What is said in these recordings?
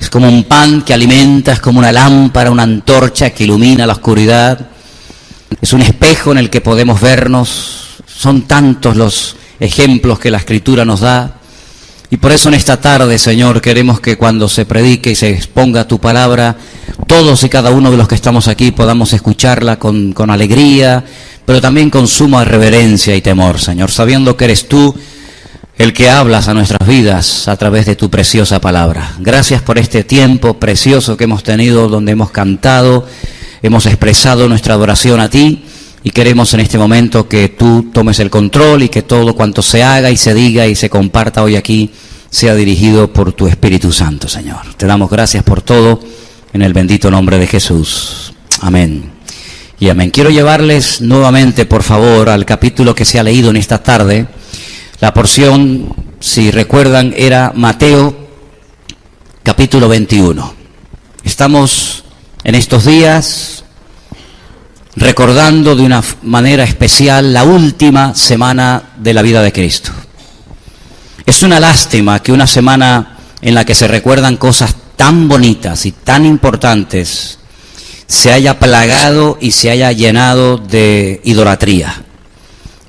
Es como un pan que alimenta, es como una lámpara, una antorcha que ilumina la oscuridad. Es un espejo en el que podemos vernos. Son tantos los ejemplos que la Escritura nos da. Y por eso en esta tarde, Señor, queremos que cuando se predique y se exponga tu palabra, todos y cada uno de los que estamos aquí podamos escucharla con alegría, pero también con suma reverencia y temor, Señor, sabiendo que eres tú el que hablas a nuestras vidas a través de tu preciosa palabra. Gracias por este tiempo precioso que hemos tenido, donde hemos cantado, hemos expresado nuestra adoración a ti, y queremos en este momento que tú tomes el control y que todo cuanto se haga y se diga y se comparta hoy aquí sea dirigido por tu Espíritu Santo, Señor. Te damos gracias por todo en el bendito nombre de Jesús. Amén y amén. Quiero llevarles nuevamente, por favor, al capítulo que se ha leído en esta tarde. La porción, si recuerdan, era Mateo capítulo 21. Estamos en estos días recordando de una manera especial la última semana de la vida de Cristo. Es una lástima que una semana en la que se recuerdan cosas tan bonitas y tan importantes se haya plagado y se haya llenado de idolatría,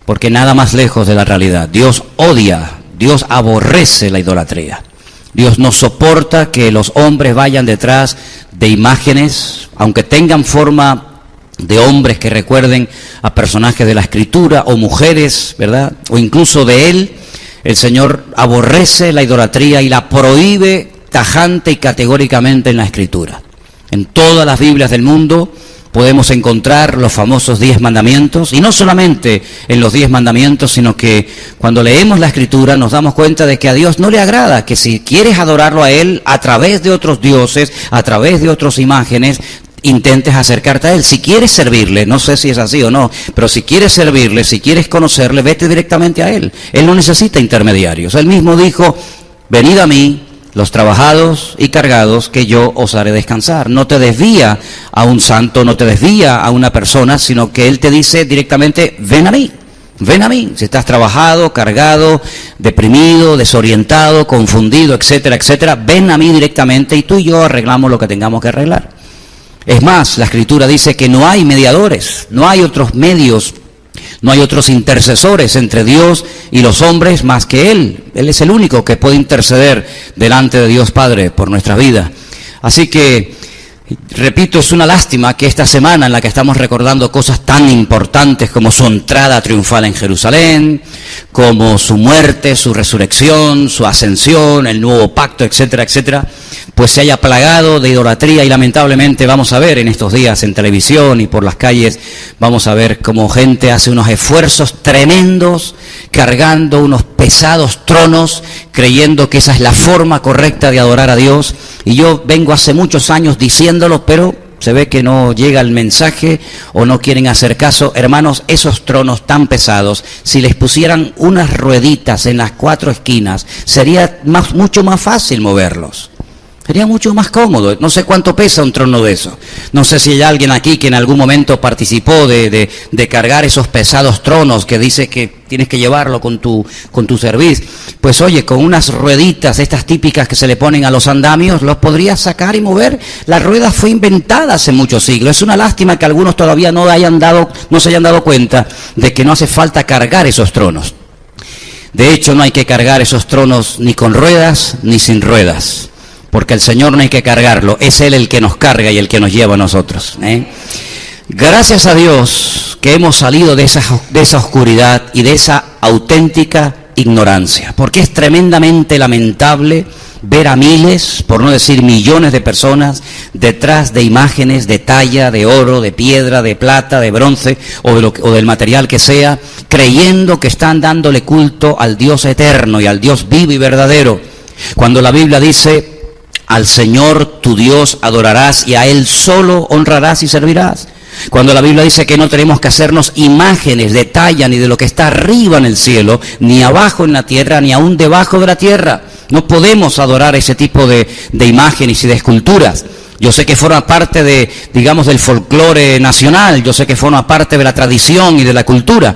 porque nada más lejos de la realidad. Dios odia, Dios aborrece la idolatría. Dios no soporta que los hombres vayan detrás de imágenes, aunque tengan forma de hombres que recuerden a personajes de la Escritura o mujeres, ¿verdad? O incluso de Él. El Señor aborrece la idolatría y la prohíbe tajante y categóricamente en la Escritura. En todas las Biblias del mundo podemos encontrar los famosos 10 mandamientos, y no solamente en los 10 mandamientos, sino que cuando leemos la Escritura nos damos cuenta de que a Dios no le agrada que si quieres adorarlo a Él a través de otros dioses, a través de otras imágenes, intentes acercarte a Él. Si quieres servirle, no sé si es así o no, pero si quieres servirle, si quieres conocerle, vete directamente a Él. Él no necesita intermediarios. Él mismo dijo: venid a mí, los trabajados y cargados, que yo os haré descansar. No te desvía a un santo, no te desvía a una persona, sino que Él te dice directamente: ven a mí. Ven a mí, si estás trabajado, cargado, deprimido, desorientado, confundido, etcétera, etcétera, ven a mí directamente y tú y yo arreglamos lo que tengamos que arreglar. Es más, la Escritura dice que no hay mediadores, no hay otros medios, no hay otros intercesores entre Dios y los hombres más que Él. Él es el único que puede interceder delante de Dios Padre por nuestra vida. Así que, repito, es una lástima que esta semana en la que estamos recordando cosas tan importantes como su entrada triunfal en Jerusalén, como su muerte, su resurrección, su ascensión, el nuevo pacto, etcétera, etcétera, pues se haya plagado de idolatría. Y lamentablemente vamos a ver en estos días en televisión y por las calles, vamos a ver cómo gente hace unos esfuerzos tremendos cargando unos pesados tronos, creyendo que esa es la forma correcta de adorar a Dios. Y yo vengo hace muchos años diciéndolo, pero se ve que no llega el mensaje o no quieren hacer caso. Hermanos, esos tronos tan pesados, si les pusieran unas rueditas en las 4 esquinas, sería mucho más fácil moverlos. Sería mucho más cómodo. No sé cuánto pesa un trono de eso. No sé si hay alguien aquí que en algún momento participó de cargar esos pesados tronos que dice que tienes que llevarlo con tu cerviz. Pues oye, con unas rueditas, estas típicas que se le ponen a los andamios, los podrías sacar y mover. La rueda fue inventada hace muchos siglos. Es una lástima que algunos todavía no se hayan dado cuenta de que no hace falta cargar esos tronos. De hecho, no hay que cargar esos tronos ni con ruedas ni sin ruedas, porque el Señor no hay que cargarlo, es Él el que nos carga y el que nos lleva a nosotros. Gracias a Dios que hemos salido de esa oscuridad y de esa auténtica ignorancia, porque es tremendamente lamentable ver a miles, por no decir millones de personas, detrás de imágenes de talla, de oro, de piedra, de plata, de bronce o del material que sea, creyendo que están dándole culto al Dios eterno y al Dios vivo y verdadero, cuando la Biblia dice: al Señor tu Dios adorarás y a Él solo honrarás y servirás. Cuando la Biblia dice que no tenemos que hacernos imágenes de talla ni de lo que está arriba en el cielo, ni abajo en la tierra, ni aún debajo de la tierra. No podemos adorar ese tipo de imágenes y de esculturas. Yo sé que forma parte de, digamos, del folclore nacional, yo sé que forma parte de la tradición y de la cultura,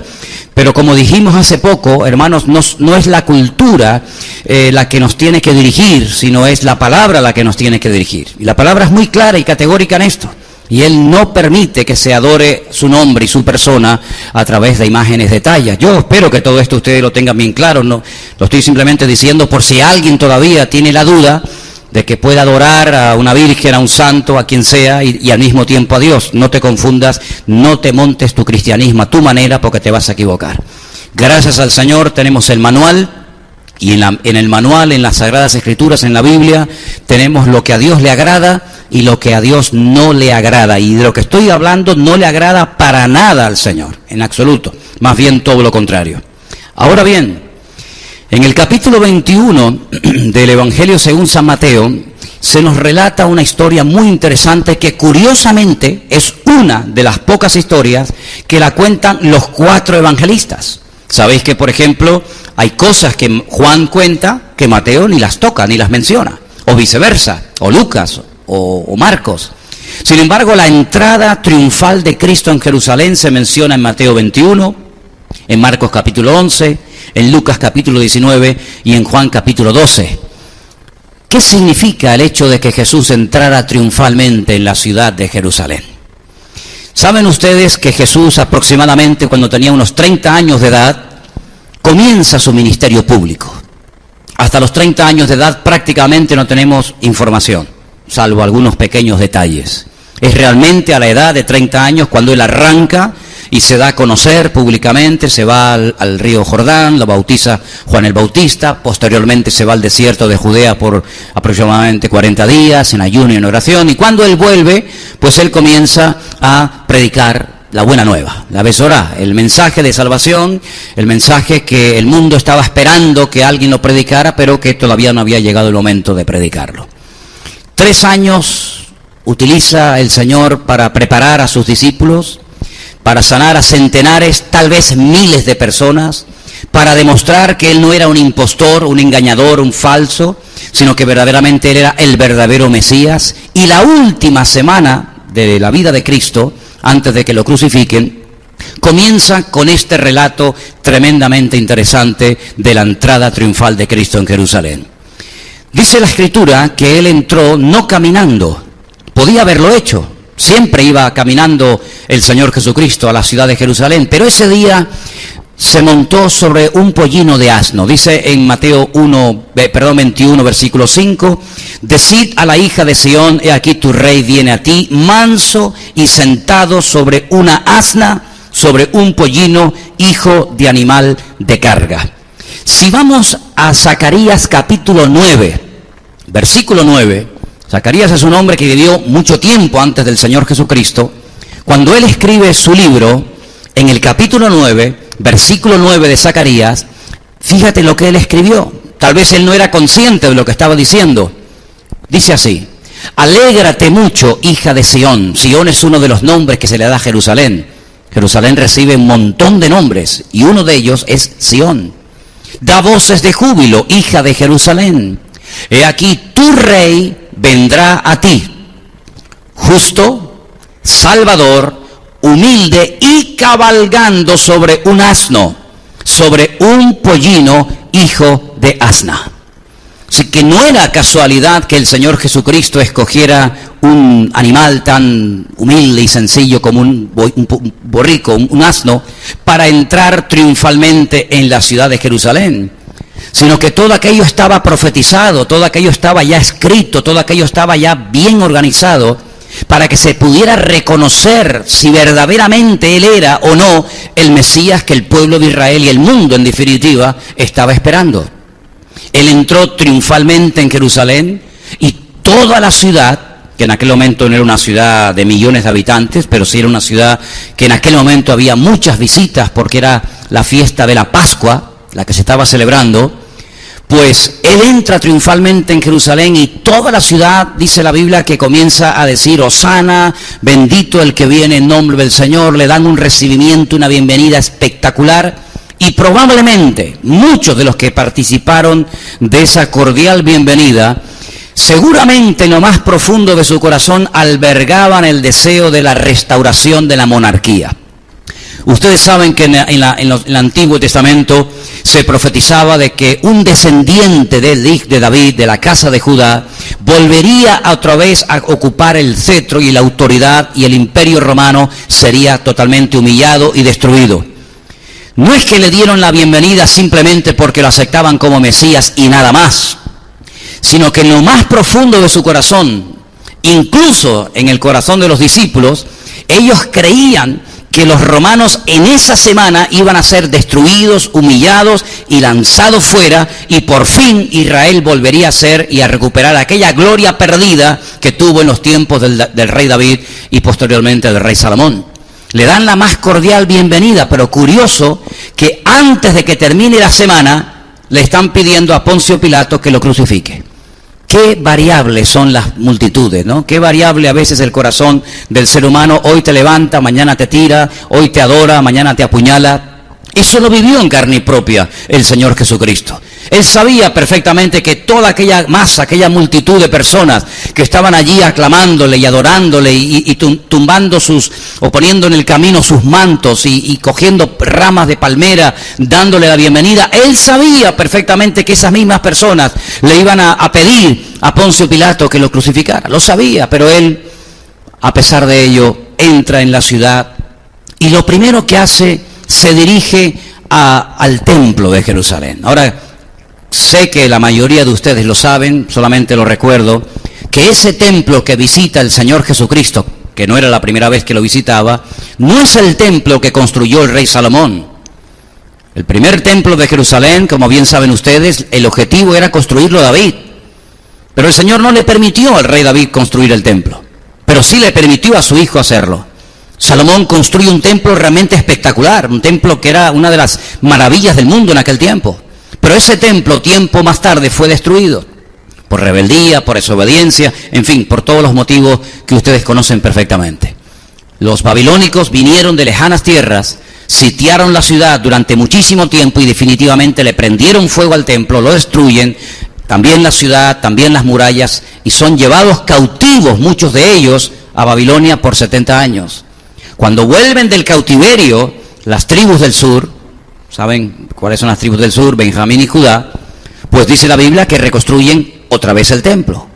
pero como dijimos hace poco, hermanos, no es la cultura la que nos tiene que dirigir, sino es la palabra la que nos tiene que dirigir. Y la palabra es muy clara y categórica en esto. Y Él no permite que se adore su nombre y su persona a través de imágenes de talla. Yo espero que todo esto ustedes lo tengan bien claro, no lo estoy simplemente diciendo por si alguien todavía tiene la duda de que pueda adorar a una virgen, a un santo, a quien sea, y al mismo tiempo a Dios. No te confundas, no te montes tu cristianismo a tu manera porque te vas a equivocar. Gracias al Señor tenemos el manual, y en el manual, en las Sagradas Escrituras, en la Biblia, tenemos lo que a Dios le agrada y lo que a Dios no le agrada. Y de lo que estoy hablando no le agrada para nada al Señor, en absoluto. Más bien todo lo contrario. Ahora bien, en el capítulo 21 del Evangelio según San Mateo, se nos relata una historia muy interesante que curiosamente es una de las pocas historias que la cuentan los 4 evangelistas. Sabéis que, por ejemplo, hay cosas que Juan cuenta que Mateo ni las toca, ni las menciona, o viceversa, o Lucas, o Marcos. Sin embargo, la entrada triunfal de Cristo en Jerusalén se menciona en Mateo 21, en Marcos capítulo 11, en Lucas capítulo 19 y en Juan capítulo 12. ¿Qué significa el hecho de que Jesús entrara triunfalmente en la ciudad de Jerusalén? ¿Saben ustedes que Jesús aproximadamente cuando tenía unos 30 años de edad comienza su ministerio público? Hasta los 30 años de edad prácticamente no tenemos información, salvo algunos pequeños detalles. Es realmente a la edad de 30 años cuando él arranca y se da a conocer públicamente, se va al río Jordán, lo bautiza Juan el Bautista, posteriormente se va al desierto de Judea por aproximadamente 40 días, en ayuno y en oración, y cuando él vuelve, pues él comienza a predicar la buena nueva, la Besorá, el mensaje de salvación, el mensaje que el mundo estaba esperando que alguien lo predicara, pero que todavía no había llegado el momento de predicarlo. 3 años utiliza el Señor para preparar a sus discípulos, para sanar a centenares, tal vez miles de personas, para demostrar que Él no era un impostor, un engañador, un falso, sino que verdaderamente Él era el verdadero Mesías. Y la última semana de la vida de Cristo, antes de que lo crucifiquen, comienza con este relato tremendamente interesante de la entrada triunfal de Cristo en Jerusalén. Dice la Escritura que Él entró no caminando, podía haberlo hecho. Siempre iba caminando el Señor Jesucristo a la ciudad de Jerusalén, pero ese día se montó sobre un pollino de asno. Dice en Mateo 21, versículo 5, decid a la hija de Sión, he aquí tu rey viene a ti, manso y sentado sobre una asna, sobre un pollino, hijo de animal de carga. Si vamos a Zacarías capítulo 9, versículo 9, Zacarías es un hombre que vivió mucho tiempo antes del Señor Jesucristo. Cuando él escribe su libro, en el capítulo 9, versículo 9 de Zacarías, fíjate lo que él escribió. Tal vez él no era consciente de lo que estaba diciendo. Dice así, alégrate mucho, hija de Sión. Sión es uno de los nombres que se le da a Jerusalén. Jerusalén recibe un montón de nombres y uno de ellos es Sión. Da voces de júbilo, hija de Jerusalén. He aquí tu rey vendrá a ti, justo, salvador, humilde y cabalgando sobre un asno, sobre un pollino, hijo de asna. Así que no era casualidad que el Señor Jesucristo escogiera un animal tan humilde y sencillo como un borrico, un asno, para entrar triunfalmente en la ciudad de Jerusalén, sino que todo aquello estaba profetizado, todo aquello estaba ya escrito, todo aquello estaba ya bien organizado, para que se pudiera reconocer si verdaderamente Él era o no el Mesías que el pueblo de Israel y el mundo en definitiva estaba esperando. Él entró triunfalmente en Jerusalén y toda la ciudad, que en aquel momento no era una ciudad de millones de habitantes, pero sí era una ciudad que en aquel momento había muchas visitas porque era la fiesta de la Pascua, la que se estaba celebrando, pues Él entra triunfalmente en Jerusalén y toda la ciudad, dice la Biblia, que comienza a decir, Hosana, bendito el que viene en nombre del Señor, le dan un recibimiento, una bienvenida espectacular, Y probablemente muchos de los que participaron de esa cordial bienvenida, seguramente en lo más profundo de su corazón albergaban el deseo de la restauración de la monarquía. Ustedes saben que en el Antiguo Testamento se profetizaba de que un descendiente de David, de la casa de Judá, volvería otra vez a ocupar el cetro y la autoridad, y el imperio romano sería totalmente humillado y destruido. No es que le dieron la bienvenida simplemente porque lo aceptaban como Mesías y nada más, sino que en lo más profundo de su corazón, incluso en el corazón de los discípulos, ellos creían que los romanos en esa semana iban a ser destruidos, humillados y lanzados fuera, y por fin Israel volvería a ser y a recuperar aquella gloria perdida que tuvo en los tiempos del rey David y posteriormente del rey Salomón. Le dan la más cordial bienvenida, pero curioso que antes de que termine la semana le están pidiendo a Poncio Pilato que lo crucifique. Qué variables son las multitudes, ¿no? Qué variable a veces el corazón del ser humano. Hoy te levanta, mañana te tira, hoy te adora, mañana te apuñala. Eso lo vivió en carne propia el Señor Jesucristo. Él sabía perfectamente que toda aquella masa, aquella multitud de personas que estaban allí aclamándole y adorándole y tumbando o poniendo en el camino sus mantos y cogiendo ramas de palmera, dándole la bienvenida, él sabía perfectamente que esas mismas personas le iban a pedir a Poncio Pilato que lo crucificara. Lo sabía, pero él, a pesar de ello, entra en la ciudad y lo primero que hace, se dirige al templo de Jerusalén. Ahora, sé que la mayoría de ustedes lo saben, solamente lo recuerdo, que ese templo que visita el Señor Jesucristo, que no era la primera vez que lo visitaba, no es el templo que construyó el rey Salomón. El primer templo de Jerusalén, como bien saben ustedes, el objetivo era construirlo David. Pero el Señor no le permitió al rey David construir el templo, pero sí le permitió a su hijo hacerlo. Salomón construyó un templo realmente espectacular, un templo que era una de las maravillas del mundo en aquel tiempo. Pero ese templo, tiempo más tarde, fue destruido por rebeldía, por desobediencia, en fin, por todos los motivos que ustedes conocen perfectamente. Los babilónicos vinieron de lejanas tierras, sitiaron la ciudad durante muchísimo tiempo y definitivamente le prendieron fuego al templo, lo destruyen, también la ciudad, también las murallas, y son llevados cautivos, muchos de ellos, a Babilonia por 70 años. Cuando vuelven del cautiverio, las tribus del sur, ¿saben cuáles son las tribus del sur? Benjamín y Judá. Pues dice la Biblia que reconstruyen otra vez el templo.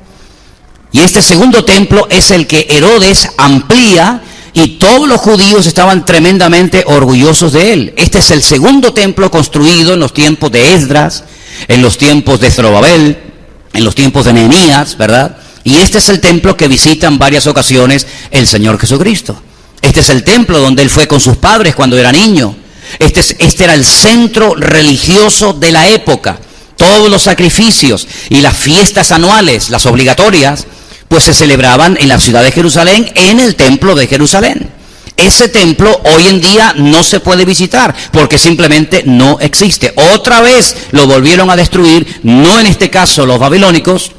Y este segundo templo es el que Herodes amplía y todos los judíos estaban tremendamente orgullosos de él. Este es el segundo templo construido en los tiempos de Esdras, en los tiempos de Zorobabel, en los tiempos de Nehemías, ¿verdad? Y este es el templo que visita en varias ocasiones el Señor Jesucristo. Este es el templo donde él fue con sus padres cuando era niño. Este era el centro religioso de la época. Todos los sacrificios y las fiestas anuales, las obligatorias, pues se celebraban en la ciudad de Jerusalén, en el templo de Jerusalén. Ese templo hoy en día no se puede visitar porque simplemente no existe. Otra vez lo volvieron a destruir, no en este caso los babilónicos,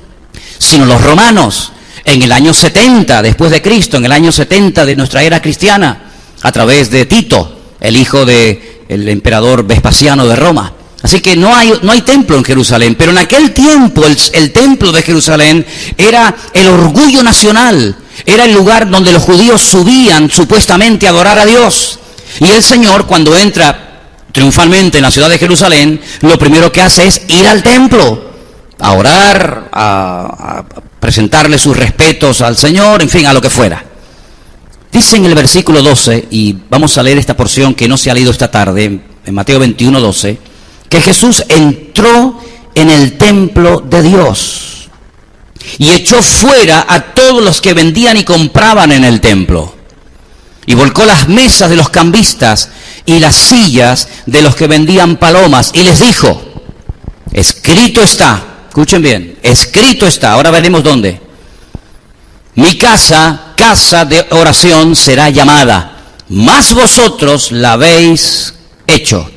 sino los romanos. En el año 70 después de Cristo, en el año 70 de nuestra era cristiana, a través de Tito, el hijo del emperador Vespasiano de Roma. Así que no hay templo en Jerusalén, pero en aquel tiempo el templo de Jerusalén era el orgullo nacional, era el lugar donde los judíos subían supuestamente a adorar a Dios. Y el Señor, cuando entra triunfalmente en la ciudad de Jerusalén, lo primero que hace es ir al templo, a orar, a presentarle sus respetos al Señor, en fin, a lo que fuera. Dice en el versículo 12, y vamos a leer esta porción que no se ha leído esta tarde, en Mateo 21, 12, que Jesús entró en el templo de Dios y echó fuera a todos los que vendían y compraban en el templo, y volcó las mesas de los cambistas y las sillas de los que vendían palomas, y les dijo: escrito está, escuchen bien, escrito está, ahora veremos dónde, mi casa, casa de oración será llamada, mas vosotros la habéis hecho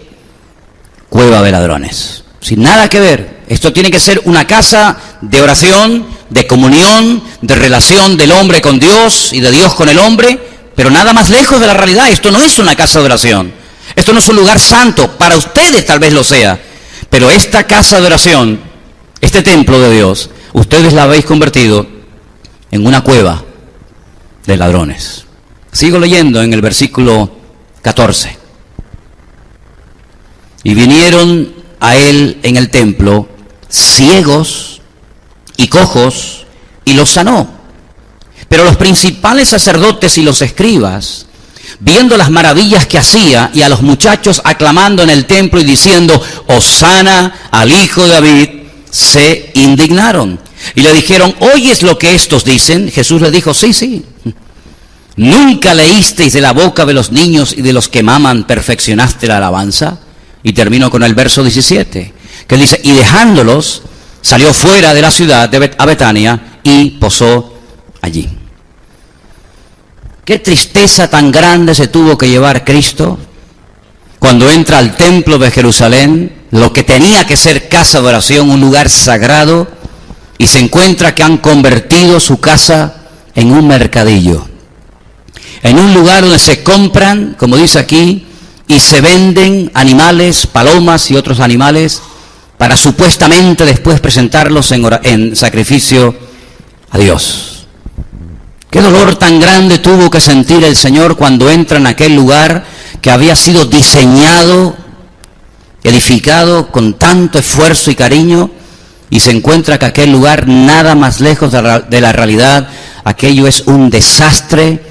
cueva de ladrones. Sin nada que ver. Esto tiene que ser una casa de oración, de comunión, de relación del hombre con Dios y de Dios con el hombre, pero nada más lejos de la realidad. Esto no es una casa de oración. Esto no es un lugar santo, para ustedes tal vez lo sea, pero esta casa de oración, este templo de Dios, ustedes la habéis convertido en una cueva de ladrones. Sigo leyendo en el versículo 14. Y vinieron a él en el templo ciegos y cojos, y los sanó. Pero los principales sacerdotes y los escribas, viendo las maravillas que hacía y a los muchachos aclamando en el templo y diciendo, Hosana al hijo de David, se indignaron. Y le dijeron, ¿oyes lo que estos dicen? Jesús les dijo, sí. ¿Nunca leísteis de la boca de los niños y de los que maman perfeccionaste la alabanza? Y termino con el verso 17, que dice, y dejándolos, salió fuera de la ciudad a Betania y posó allí. Qué tristeza tan grande se tuvo que llevar Cristo cuando entra al templo de Jerusalén, lo que tenía que ser casa de oración, un lugar sagrado, y se encuentra que han convertido su casa en un mercadillo, en un lugar donde se compran, como dice aquí, y se venden animales, palomas y otros animales, para supuestamente después presentarlos en sacrificio a Dios. Qué dolor tan grande tuvo que sentir el Señor cuando entra en aquel lugar que había sido diseñado, edificado con tanto esfuerzo y cariño, y se encuentra que aquel lugar nada más lejos de la realidad. Aquello es un desastre,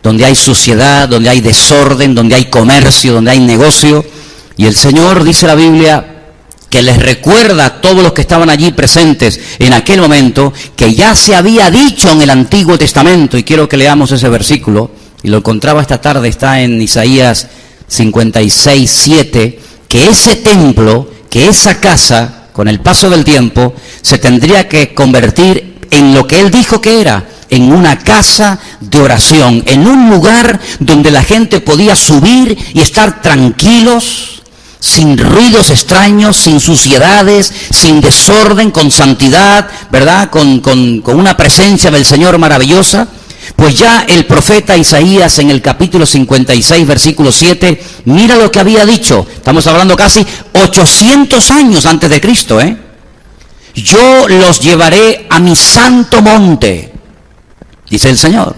donde hay suciedad, donde hay desorden, donde hay comercio, donde hay negocio. Y el Señor, dice la Biblia, que les recuerda a todos los que estaban allí presentes en aquel momento, que ya se había dicho en el Antiguo Testamento, y quiero que leamos ese versículo, y lo encontraba esta tarde, está en Isaías 56, 7, que ese templo, que esa casa, con el paso del tiempo, se tendría que convertir en lo que Él dijo que era, en una casa de oración, en un lugar donde la gente podía subir y estar tranquilos, sin ruidos extraños, sin suciedades, sin desorden, con santidad, ¿verdad? Con una presencia del Señor maravillosa. Pues ya el profeta Isaías en el capítulo 56, versículo 7, mira lo que había dicho. Estamos hablando casi 800 años antes de Cristo, Yo los llevaré a mi santo monte, dice el Señor.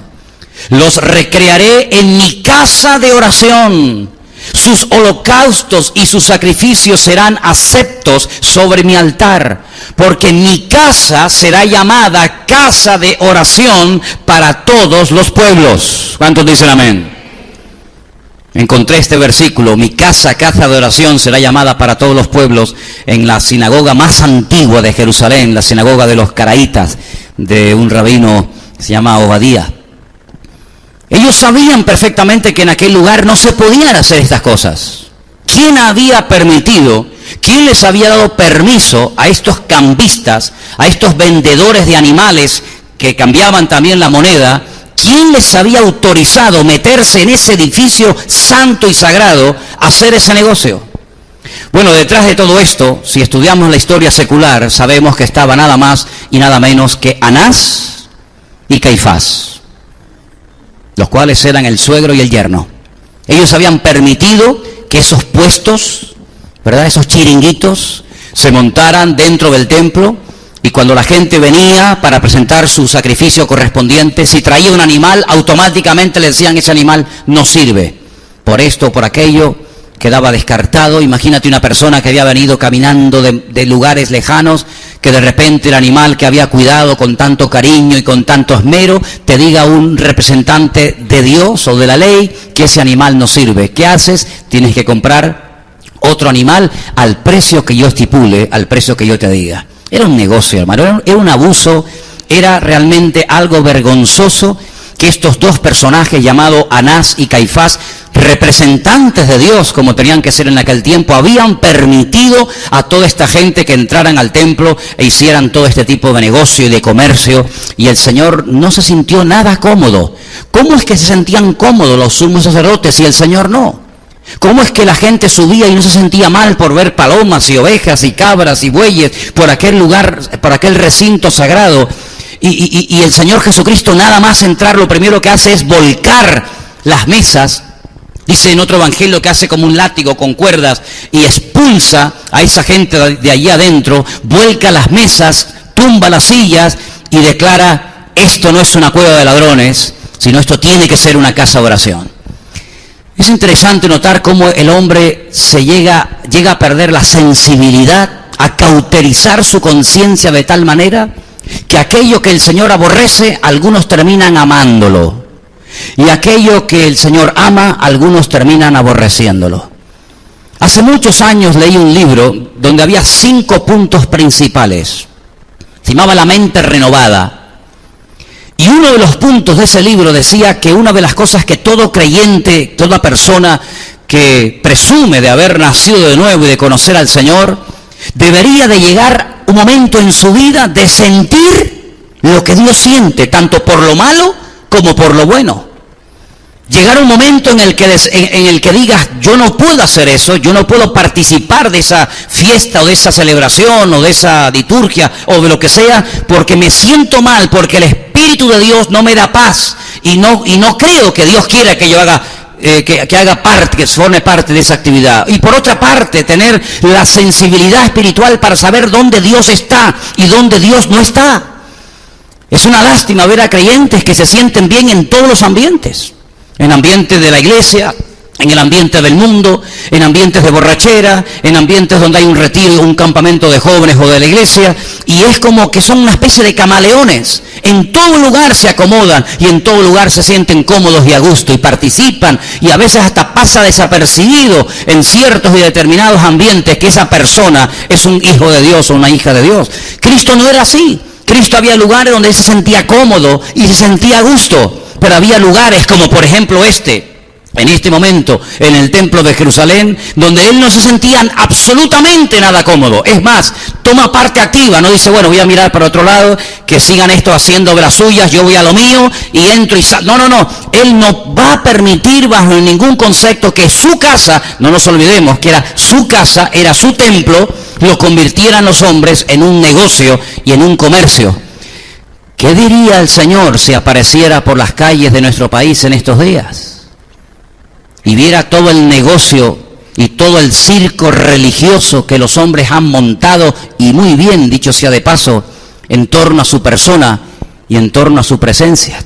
Los recrearé en mi casa de oración. Sus holocaustos y sus sacrificios serán aceptos sobre mi altar, porque mi casa será llamada casa de oración para todos los pueblos. ¿Cuántos dicen amén? Encontré este versículo, mi casa, casa de oración, será llamada para todos los pueblos, en la sinagoga más antigua de Jerusalén, la sinagoga de los Caraítas, de un rabino que se llama Obadía. Ellos sabían perfectamente que en aquel lugar no se podían hacer estas cosas. ¿Quién había permitido, quién les había dado permiso a estos cambistas, a estos vendedores de animales que cambiaban también la moneda? ¿Quién les había autorizado meterse en ese edificio santo y sagrado a hacer ese negocio? Bueno, detrás de todo esto, si estudiamos la historia secular, sabemos que estaba nada más y nada menos que Anás y Caifás, los cuales eran el suegro y el yerno. Ellos habían permitido que esos puestos, ¿verdad?, esos chiringuitos, se montaran dentro del templo, y cuando la gente venía para presentar su sacrificio correspondiente, si traía un animal, automáticamente le decían, ese animal no sirve. Por esto o por aquello, quedaba descartado. Imagínate una persona que había venido caminando de lugares lejanos, que de repente el animal que había cuidado con tanto cariño y con tanto esmero, te diga un representante de Dios o de la ley que ese animal no sirve. ¿Qué haces? Tienes que comprar otro animal al precio que yo estipule, al precio que yo te diga. Era un negocio, hermano, era un abuso, era realmente algo vergonzoso que estos dos personajes llamados Anás y Caifás, representantes de Dios como tenían que ser en aquel tiempo, habían permitido a toda esta gente que entraran al templo e hicieran todo este tipo de negocio y de comercio, y el Señor no se sintió nada cómodo. ¿Cómo es que se sentían cómodos los sumos sacerdotes y el Señor no? ¿Cómo es que la gente subía y no se sentía mal por ver palomas y ovejas y cabras y bueyes por aquel lugar, por aquel recinto sagrado? Y el Señor Jesucristo, nada más entrar, lo primero que hace es volcar las mesas Dice en otro evangelio que hace como un látigo con cuerdas y expulsa a esa gente de allí adentro, vuelca las mesas, tumba las sillas y declara: esto no es una cueva de ladrones, sino esto tiene que ser una casa de oración. Es interesante notar cómo el hombre llega a perder la sensibilidad, a cauterizar su conciencia de tal manera que aquello que el Señor aborrece, algunos terminan amándolo. Y aquello que el Señor ama, algunos terminan aborreciéndolo. Hace muchos años leí un libro donde había 5 puntos principales. Se llamaba La mente renovada. Y uno de los puntos de ese libro decía que una de las cosas que todo creyente, toda persona que presume de haber nacido de nuevo y de conocer al Señor, debería de llegar un momento en su vida de sentir lo que Dios siente, tanto por lo malo como por lo bueno. Llegar un momento en el que digas: yo no puedo hacer eso, yo no puedo participar de esa fiesta o de esa celebración o de esa liturgia o de lo que sea, porque me siento mal, porque el Espíritu de Dios no me da paz y no creo que Dios quiera que yo haga que haga parte, que forme parte de esa actividad. Y por otra parte, tener la sensibilidad espiritual para saber dónde Dios está y dónde Dios no está. Es una lástima ver a creyentes que se sienten bien en todos los ambientes. En ambientes de la iglesia, en el ambiente del mundo, en ambientes de borrachera, en ambientes donde hay un retiro, un campamento de jóvenes o de la iglesia, y es como que son una especie de camaleones. En todo lugar se acomodan y en todo lugar se sienten cómodos y a gusto y participan, y a veces hasta pasa desapercibido en ciertos y determinados ambientes que esa persona es un hijo de Dios o una hija de Dios. Cristo no era así. Cristo había lugares donde él se sentía cómodo y se sentía a gusto. Pero había lugares como por ejemplo en este momento, en el templo de Jerusalén, donde él no se sentía absolutamente nada cómodo. Es más, toma parte activa, no dice: bueno, voy a mirar para otro lado, que sigan esto haciendo de las suyas, yo voy a lo mío y entro y salgo. No, él no va a permitir bajo ningún concepto que su casa, no nos olvidemos que era su casa, era su templo, lo convirtieran los hombres en un negocio y en un comercio. ¿Qué diría el Señor si apareciera por las calles de nuestro país en estos días y viera todo el negocio y todo el circo religioso que los hombres han montado, y muy bien, dicho sea de paso, en torno a su persona y en torno a su presencia?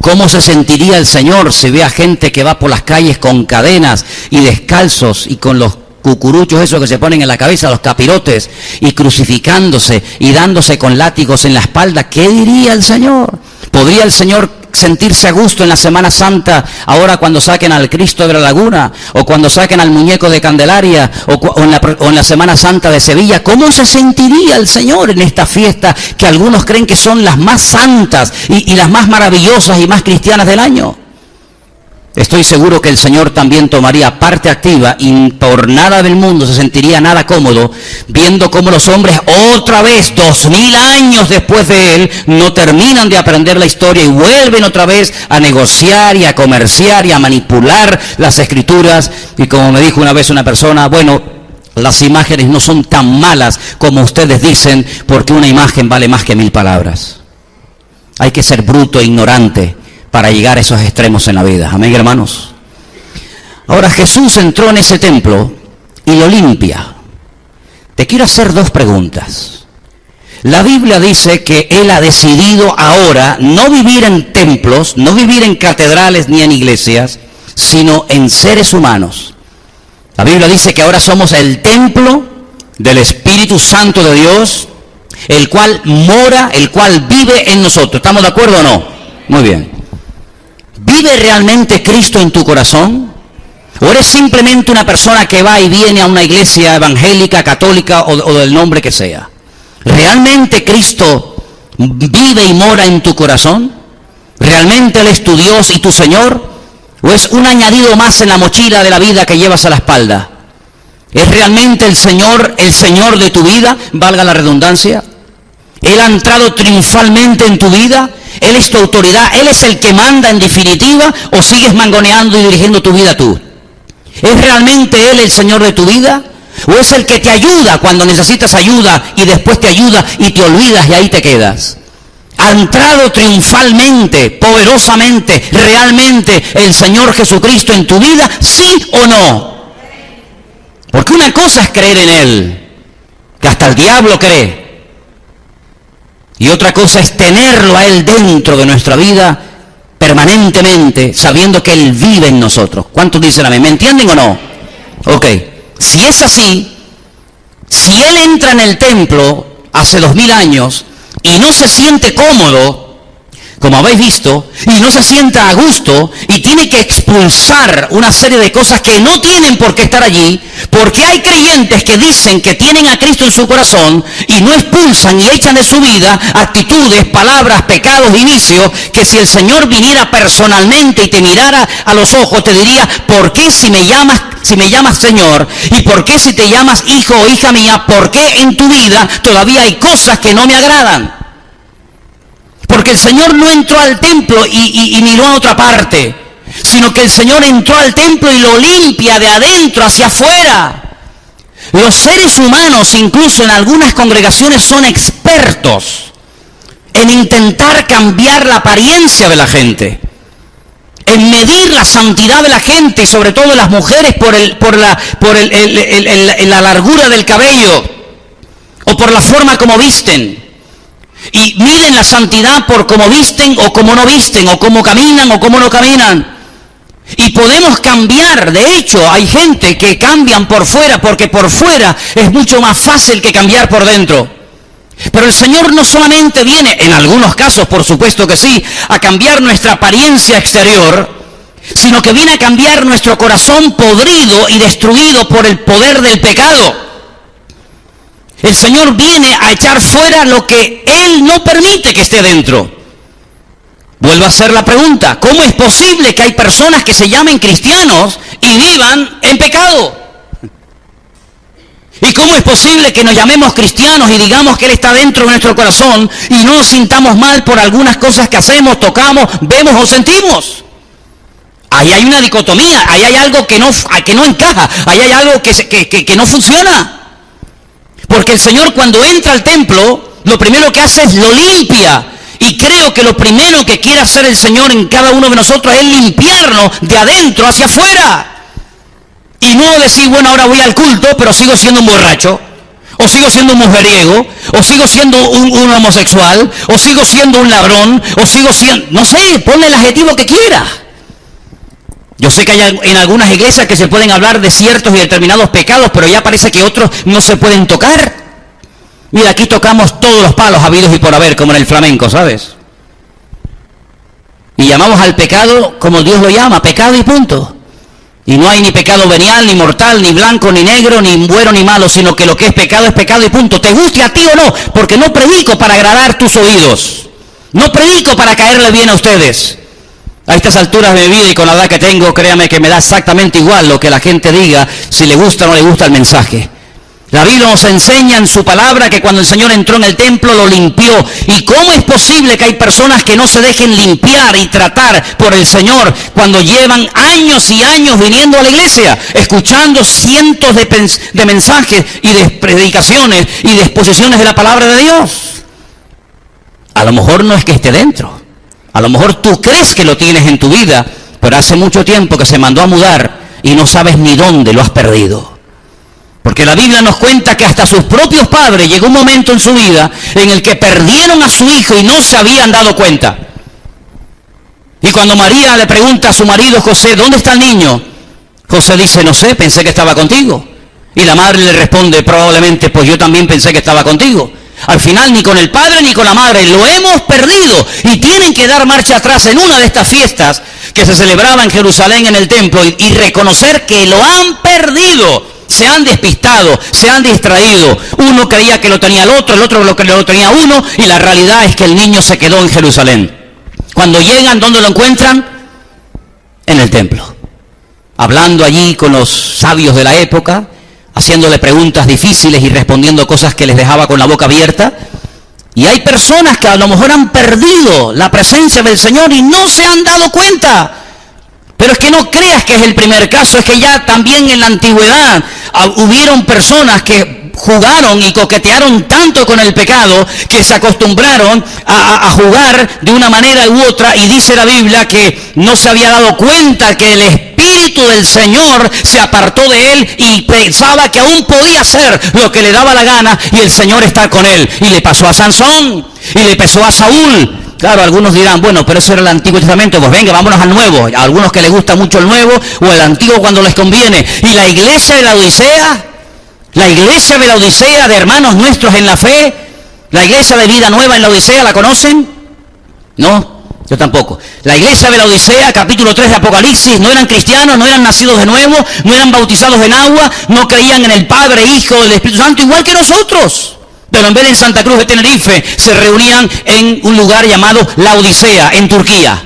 ¿Cómo se sentiría el Señor si ve a gente que va por las calles con cadenas y descalzos y con los cucuruchos esos que se ponen en la cabeza, los capirotes, y crucificándose y dándose con látigos en la espalda? ¿Qué diría el Señor? ¿Podría el Señor sentirse a gusto en la Semana Santa, ahora cuando saquen al Cristo de la Laguna, o cuando saquen al muñeco de Candelaria, o en la Semana Santa de Sevilla? ¿Cómo se sentiría el Señor en esta fiesta que algunos creen que son las más santas y las más maravillosas y más cristianas del año? Estoy seguro que el Señor también tomaría parte activa y por nada del mundo se sentiría nada cómodo viendo cómo los hombres otra vez, 2000 años después de Él, no terminan de aprender la historia y vuelven otra vez a negociar y a comerciar y a manipular las Escrituras. Y como me dijo una vez una persona: bueno, las imágenes no son tan malas como ustedes dicen, porque una imagen vale más que 1000 palabras. Hay que ser bruto e ignorante para llegar a esos extremos en la vida. Amén, hermanos. Ahora, Jesús entró en ese templo y lo limpia. Te quiero hacer 2 preguntas. La Biblia dice que Él ha decidido ahora no vivir en templos, no vivir en catedrales ni en iglesias, sino en seres humanos. La Biblia dice que ahora somos el templo del Espíritu Santo de Dios, el cual mora, el cual vive en nosotros. ¿Estamos de acuerdo o no? Muy bien. ¿Vive realmente Cristo en tu corazón? ¿O eres simplemente una persona que va y viene a una iglesia evangélica, católica o del nombre que sea? ¿Realmente Cristo vive y mora en tu corazón? ¿Realmente Él es tu Dios y tu Señor? ¿O es un añadido más en la mochila de la vida que llevas a la espalda? ¿Es realmente el Señor de tu vida? Valga la redundancia. ¿Él ha entrado triunfalmente en tu vida? ¿Él es tu autoridad? ¿Él es el que manda en definitiva? ¿O sigues mangoneando y dirigiendo tu vida tú? ¿Es realmente Él el Señor de tu vida? ¿O es el que te ayuda cuando necesitas ayuda y después te ayuda y te olvidas y ahí te quedas? ¿Ha entrado triunfalmente, poderosamente, realmente el Señor Jesucristo en tu vida? ¿Sí o no? Porque una cosa es creer en Él, que hasta el diablo cree. Y otra cosa es tenerlo a Él dentro de nuestra vida permanentemente, sabiendo que Él vive en nosotros. ¿Cuántos dicen amén? ¿Me entienden o no? Ok. Si es así, si Él entra en el templo hace 2000 años y no se siente cómodo, como habéis visto, y no se sienta a gusto, y tiene que expulsar una serie de cosas que no tienen por qué estar allí, porque hay creyentes que dicen que tienen a Cristo en su corazón y no expulsan y echan de su vida actitudes, palabras, pecados y vicios, que si el Señor viniera personalmente y te mirara a los ojos, te diría: ¿por qué si me llamas Señor? ¿Y por qué si te llamas hijo o hija mía? ¿Por qué en tu vida todavía hay cosas que no me agradan? Porque el Señor no entró al templo y miró a otra parte, sino que el Señor entró al templo y lo limpia de adentro hacia afuera. Los seres humanos, incluso en algunas congregaciones, son expertos en intentar cambiar la apariencia de la gente, en medir la santidad de la gente, y sobre todo de las mujeres, por la largura del cabello o por la forma como visten. Y miden la santidad por cómo visten o cómo no visten, o cómo caminan o cómo no caminan. Y podemos cambiar. De hecho, hay gente que cambian por fuera, porque por fuera es mucho más fácil que cambiar por dentro. Pero el Señor no solamente viene, en algunos casos por supuesto que sí, a cambiar nuestra apariencia exterior, sino que viene a cambiar nuestro corazón podrido y destruido por el poder del pecado. El Señor viene a echar fuera lo que Él no permite que esté dentro. Vuelvo a hacer la pregunta: ¿cómo es posible que hay personas que se llamen cristianos y vivan en pecado? ¿Y cómo es posible que nos llamemos cristianos y digamos que Él está dentro de nuestro corazón y no nos sintamos mal por algunas cosas que hacemos, tocamos, vemos o sentimos? Ahí hay una dicotomía, ahí hay algo que no encaja, ahí hay algo que no funciona. Porque el Señor, cuando entra al templo, lo primero que hace es lo limpia. Y creo que lo primero que quiere hacer el Señor en cada uno de nosotros es limpiarnos de adentro hacia afuera. Y no decir: bueno, ahora voy al culto, pero sigo siendo un borracho, o sigo siendo un mujeriego, o sigo siendo un homosexual, o sigo siendo un ladrón, o sigo siendo... no sé, ponle el adjetivo que quiera. Yo sé que hay en algunas iglesias que se pueden hablar de ciertos y determinados pecados, pero ya parece que otros no se pueden tocar. Mira, aquí tocamos todos los palos habidos y por haber, como en el flamenco, ¿sabes? Y llamamos al pecado como Dios lo llama, pecado y punto. Y no hay ni pecado venial, ni mortal, ni blanco, ni negro, ni bueno, ni malo, sino que lo que es pecado y punto. Te guste a ti o no, porque no predico para agradar tus oídos. No predico para caerle bien a ustedes. A estas alturas de mi vida y con la edad que tengo, créame que me da exactamente igual lo que la gente diga, si le gusta o no le gusta el mensaje. La Biblia nos enseña en su palabra que cuando el Señor entró en el templo lo limpió. ¿Y cómo es posible que hay personas que no se dejen limpiar y tratar por el Señor cuando llevan años y años viniendo a la iglesia, escuchando cientos de mensajes y de predicaciones y de exposiciones de la palabra de Dios? A lo mejor no es que esté dentro. A lo mejor tú crees que lo tienes en tu vida, pero hace mucho tiempo que se mandó a mudar y no sabes ni dónde lo has perdido. Porque la Biblia nos cuenta que hasta sus propios padres llegó un momento en su vida en el que perdieron a su hijo y no se habían dado cuenta. Y cuando María le pregunta a su marido José: ¿dónde está el niño? José dice: no sé, pensé que estaba contigo. Y la madre le responde: probablemente, pues yo también pensé que estaba contigo. Al final ni con el padre ni con la madre lo hemos perdido, y tienen que dar marcha atrás en una de estas fiestas que se celebraba en Jerusalén en el templo y reconocer que lo han perdido. Se han despistado, se han distraído. Uno creía que lo tenía el otro lo tenía uno, y la realidad es que el niño se quedó en Jerusalén. Cuando llegan, ¿dónde lo encuentran? En el templo, hablando allí con los sabios de la época, haciéndole preguntas difíciles y respondiendo cosas que les dejaba con la boca abierta. Y hay personas que a lo mejor han perdido la presencia del Señor y no se han dado cuenta. Pero es que no creas que es el primer caso, es que ya también en la antigüedad hubieron personas que jugaron y coquetearon tanto con el pecado que se acostumbraron a jugar de una manera u otra, y dice la Biblia que no se había dado cuenta que el Espíritu del Señor se apartó de él y pensaba que aún podía hacer lo que le daba la gana y el Señor estar con él. Y le pasó a Sansón y le pasó a Saúl. Claro, algunos dirán, bueno, pero eso era el Antiguo Testamento, pues venga, vámonos al Nuevo. A algunos que les gusta mucho el Nuevo o el Antiguo cuando les conviene. Y la iglesia de la Odisea de hermanos nuestros en la fe, la iglesia de Vida Nueva en la Odisea, ¿la conocen? No, yo tampoco. La iglesia de la Odisea, capítulo 3 de Apocalipsis, no eran cristianos, no eran nacidos de nuevo, no eran bautizados en agua, no creían en el Padre, Hijo, el Espíritu Santo, igual que nosotros. Pero en vez de en Santa Cruz de Tenerife, se reunían en un lugar llamado La Odisea, en Turquía.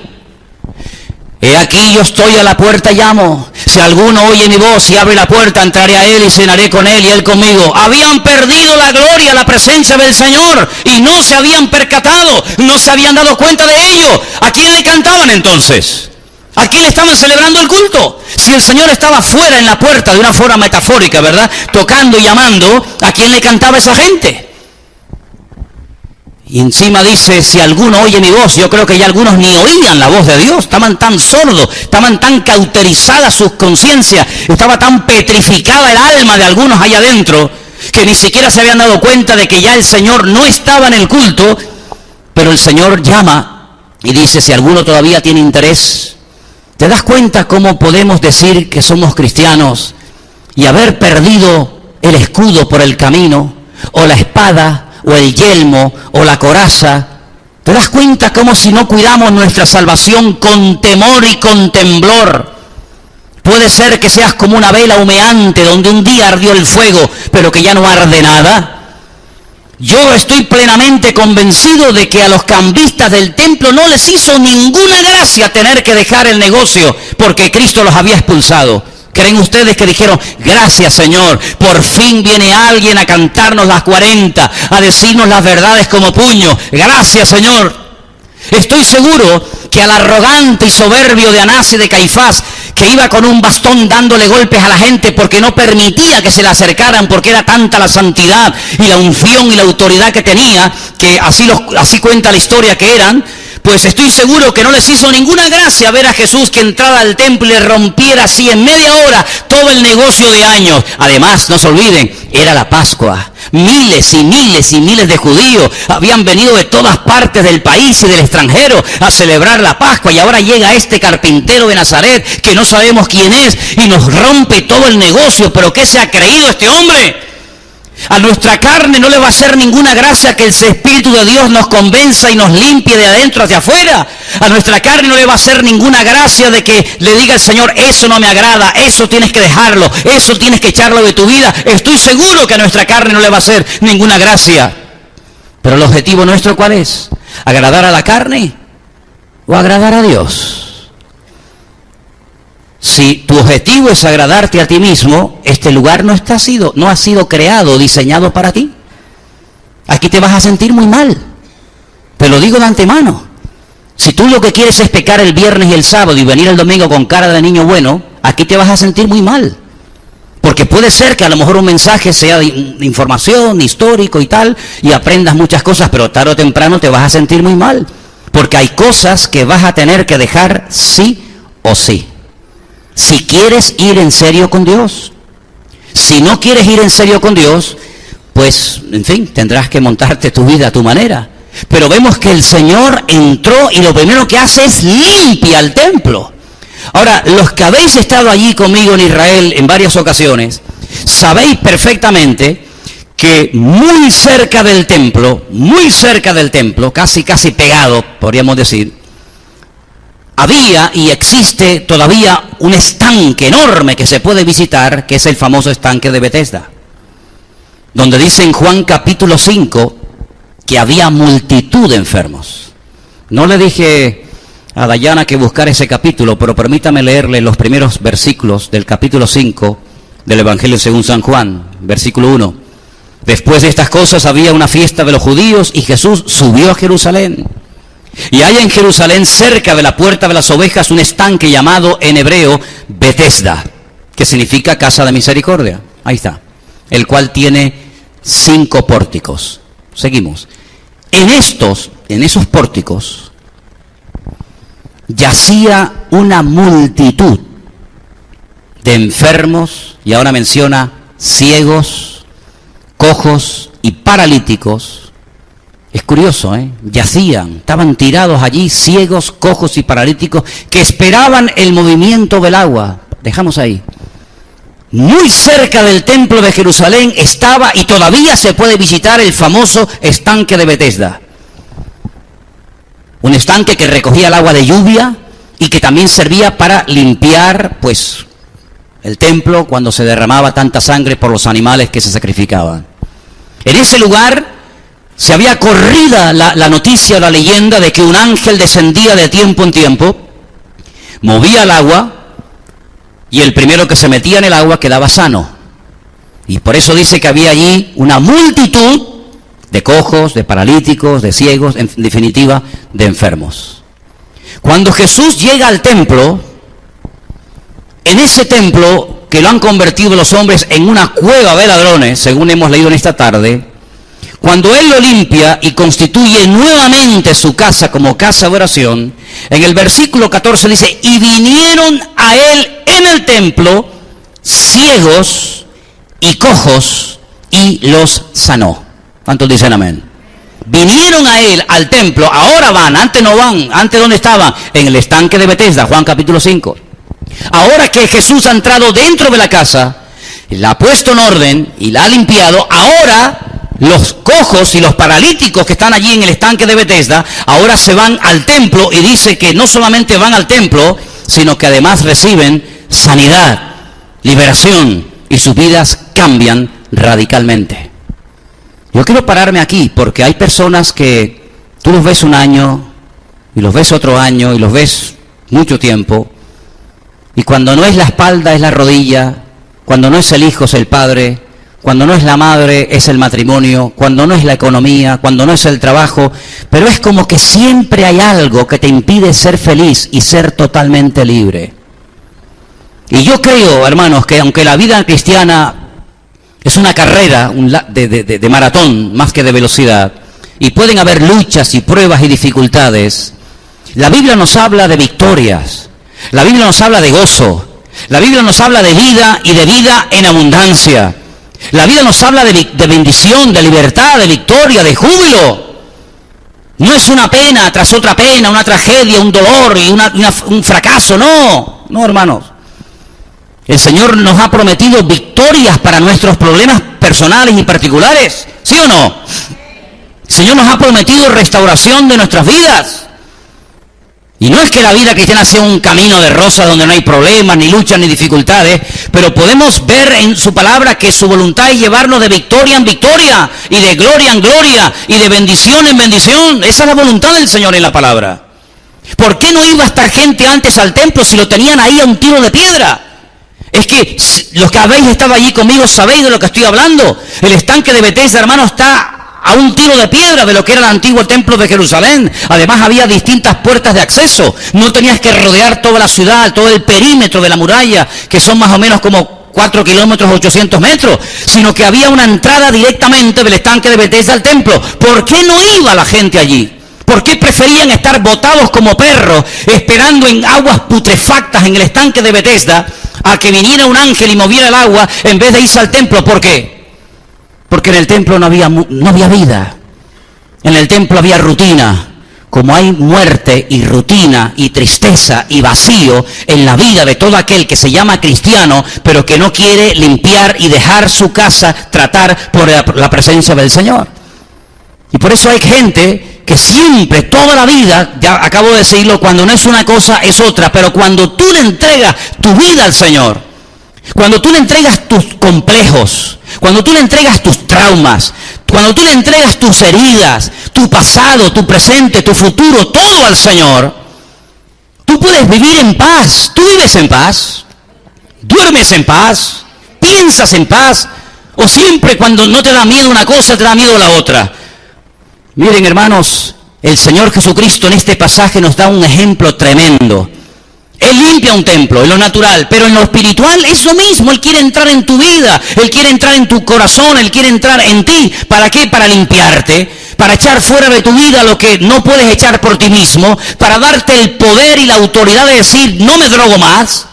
He aquí yo estoy a la puerta y llamo. Si alguno oye mi voz y abre la puerta, entraré a él y cenaré con él y él conmigo. Habían perdido la gloria, la presencia del Señor, y no se habían percatado, no se habían dado cuenta de ello. ¿A quién le cantaban entonces? ¿A quién le estaban celebrando el culto? Si el Señor estaba fuera en la puerta, de una forma metafórica, ¿verdad?, tocando y llamando, ¿a quién le cantaba esa gente? Y encima dice, si alguno oye mi voz, yo creo que ya algunos ni oían la voz de Dios, estaban tan sordos, estaban tan cauterizadas sus conciencias, estaba tan petrificada el alma de algunos allá adentro, que ni siquiera se habían dado cuenta de que ya el Señor no estaba en el culto. Pero el Señor llama y dice, si alguno todavía tiene interés, ¿te das cuenta cómo podemos decir que somos cristianos y haber perdido el escudo por el camino, o la espada, o el yelmo, o la coraza? ¿Te das cuenta cómo si no cuidamos nuestra salvación con temor y con temblor, puede ser que seas como una vela humeante donde un día ardió el fuego, pero que ya no arde nada? Yo estoy plenamente convencido de que a los cambistas del templo no les hizo ninguna gracia tener que dejar el negocio porque Cristo los había expulsado. ¿Creen ustedes que dijeron, gracias Señor, por fin viene alguien a cantarnos las 40, a decirnos las verdades como puño? Gracias Señor. Estoy seguro que al arrogante y soberbio de Anás y de Caifás, que iba con un bastón dándole golpes a la gente porque no permitía que se le acercaran, porque era tanta la santidad y la unción y la autoridad que tenía, que así cuenta la historia que eran, pues estoy seguro que no les hizo ninguna gracia ver a Jesús que entrara al templo y le rompiera así en media hora todo el negocio de años. Además, no se olviden, era la Pascua. Miles y miles y miles de judíos habían venido de todas partes del país y del extranjero a celebrar la Pascua, y ahora llega este carpintero de Nazaret que no sabemos quién es y nos rompe todo el negocio. ¿Pero qué se ha creído este hombre? A nuestra carne no le va a hacer ninguna gracia que el Espíritu de Dios nos convenza y nos limpie de adentro hacia afuera. A nuestra carne no le va a hacer ninguna gracia de que le diga el Señor, eso no me agrada, eso tienes que dejarlo, eso tienes que echarlo de tu vida. Estoy seguro que a nuestra carne no le va a hacer ninguna gracia. Pero el objetivo nuestro, ¿cuál es? ¿Agradar a la carne o agradar a Dios? Si tu objetivo es agradarte a ti mismo, este lugar no ha sido creado, diseñado para ti. Aquí te vas a sentir muy mal. Te lo digo de antemano. Si tú lo que quieres es pecar el viernes y el sábado y venir el domingo con cara de niño bueno, aquí te vas a sentir muy mal. Porque puede ser que a lo mejor un mensaje sea de información, histórico y tal, y aprendas muchas cosas, pero tarde o temprano te vas a sentir muy mal. Porque hay cosas que vas a tener que dejar sí o sí. Si quieres ir en serio con Dios. Si no quieres ir en serio con Dios, pues, en fin, tendrás que montarte tu vida a tu manera. Pero vemos que el Señor entró y lo primero que hace es limpia el templo. Ahora, los que habéis estado allí conmigo en Israel en varias ocasiones, sabéis perfectamente que muy cerca del templo, casi pegado, podríamos decir, había y existe todavía un estanque enorme que se puede visitar, que es el famoso estanque de Betesda, donde dice en Juan capítulo 5 que había multitud de enfermos. No le dije a Dayana que buscar ese capítulo, pero permítame leerle los primeros versículos del capítulo 5 del Evangelio según San Juan, versículo 1. Después de estas cosas había una fiesta de los judíos y Jesús subió a Jerusalén. Y hay en Jerusalén, cerca de la puerta de las ovejas, un estanque llamado en hebreo Betesda, que significa casa de misericordia. Ahí está. El cual tiene 5 pórticos. Seguimos. En esos pórticos, yacía una multitud de enfermos, y ahora menciona ciegos, cojos y paralíticos. Es curioso, yacían, estaban tirados allí, ciegos, cojos y paralíticos, que esperaban el movimiento del agua. Dejamos ahí. Muy cerca del templo de Jerusalén estaba, y todavía se puede visitar, el famoso estanque de Betesda. Un estanque que recogía el agua de lluvia y que también servía para limpiar, pues, el templo cuando se derramaba tanta sangre por los animales que se sacrificaban. En ese lugar se había corrida la noticia, la leyenda de que un ángel descendía de tiempo en tiempo, movía el agua, y el primero que se metía en el agua quedaba sano. Y por eso dice que había allí una multitud de cojos, de paralíticos, de ciegos, en definitiva, de enfermos. Cuando Jesús llega al templo, en ese templo que lo han convertido los hombres en una cueva de ladrones, según hemos leído en esta tarde, cuando Él lo limpia y constituye nuevamente su casa como casa de oración, en el versículo 14 dice, y vinieron a Él en el templo ciegos y cojos y los sanó. ¿Cuántos dicen amén? Vinieron a Él al templo, ahora van, antes no van. Antes ¿dónde estaban? En el estanque de Betesda, Juan capítulo 5. Ahora que Jesús ha entrado dentro de la casa, la ha puesto en orden y la ha limpiado, ahora los cojos y los paralíticos que están allí en el estanque de Betesda, ahora se van al templo, y dice que no solamente van al templo, sino que además reciben sanidad, liberación, y sus vidas cambian radicalmente. Yo quiero pararme aquí porque hay personas que tú los ves un año, y los ves otro año, y los ves mucho tiempo, y cuando no es la espalda es la rodilla, cuando no es el hijo es el padre, cuando no es la madre es el matrimonio, cuando no es la economía, cuando no es el trabajo, pero es como que siempre hay algo que te impide ser feliz y ser totalmente libre. Y yo creo, hermanos, que aunque la vida cristiana es una carrera de maratón más que de velocidad, y pueden haber luchas y pruebas y dificultades, la Biblia nos habla de victorias, la Biblia nos habla de gozo, la Biblia nos habla de vida y de vida en abundancia. La vida nos habla de bendición, de libertad, de victoria, de júbilo. No es una pena tras otra pena, una tragedia, un dolor y un fracaso, no, hermanos. El Señor nos ha prometido victorias para nuestros problemas personales y particulares, ¿sí o no? El Señor nos ha prometido restauración de nuestras vidas. Y no es que la vida cristiana sea un camino de rosas donde no hay problemas, ni luchas, ni dificultades, pero podemos ver en su palabra que su voluntad es llevarnos de victoria en victoria, y de gloria en gloria, y de bendición en bendición. Esa es la voluntad del Señor en la palabra. ¿Por qué no iba a estar gente antes al templo si lo tenían ahí a un tiro de piedra? Es que los que habéis estado allí conmigo sabéis de lo que estoy hablando. El estanque de Betesda, hermano, está a un tiro de piedra de lo que era el antiguo templo de Jerusalén. Además había distintas puertas de acceso. No tenías que rodear toda la ciudad, todo el perímetro de la muralla, que son más o menos como 4 kilómetros 800 metros, sino que había una entrada directamente del estanque de Betesda al templo. ¿Por qué no iba la gente allí? ¿Por qué preferían estar botados como perros, esperando en aguas putrefactas en el estanque de Betesda, a que viniera un ángel y moviera el agua, en vez de irse al templo? ¿Por qué? Porque en el templo no había vida. En el templo había rutina. Como hay muerte y rutina y tristeza y vacío en la vida de todo aquel que se llama cristiano, pero que no quiere limpiar y dejar su casa tratar por la presencia del Señor. Y por eso hay gente que siempre, toda la vida, ya acabo de decirlo, cuando no es una cosa es otra, pero cuando tú le entregas tu vida al Señor, cuando tú le entregas tus complejos, cuando tú le entregas tus traumas, cuando tú le entregas tus heridas, tu pasado, tu presente, tu futuro, todo al Señor, tú puedes vivir en paz. Tú vives en paz, duermes en paz, piensas en paz, o siempre cuando no te da miedo una cosa, te da miedo la otra. Miren, hermanos, el Señor Jesucristo en este pasaje nos da un ejemplo tremendo. Él limpia un templo, en lo natural, pero en lo espiritual es lo mismo. Él quiere entrar en tu vida, Él quiere entrar en tu corazón, Él quiere entrar en ti. ¿Para qué? Para limpiarte, para echar fuera de tu vida lo que no puedes echar por ti mismo, para darte el poder y la autoridad de decir, no me drogo más,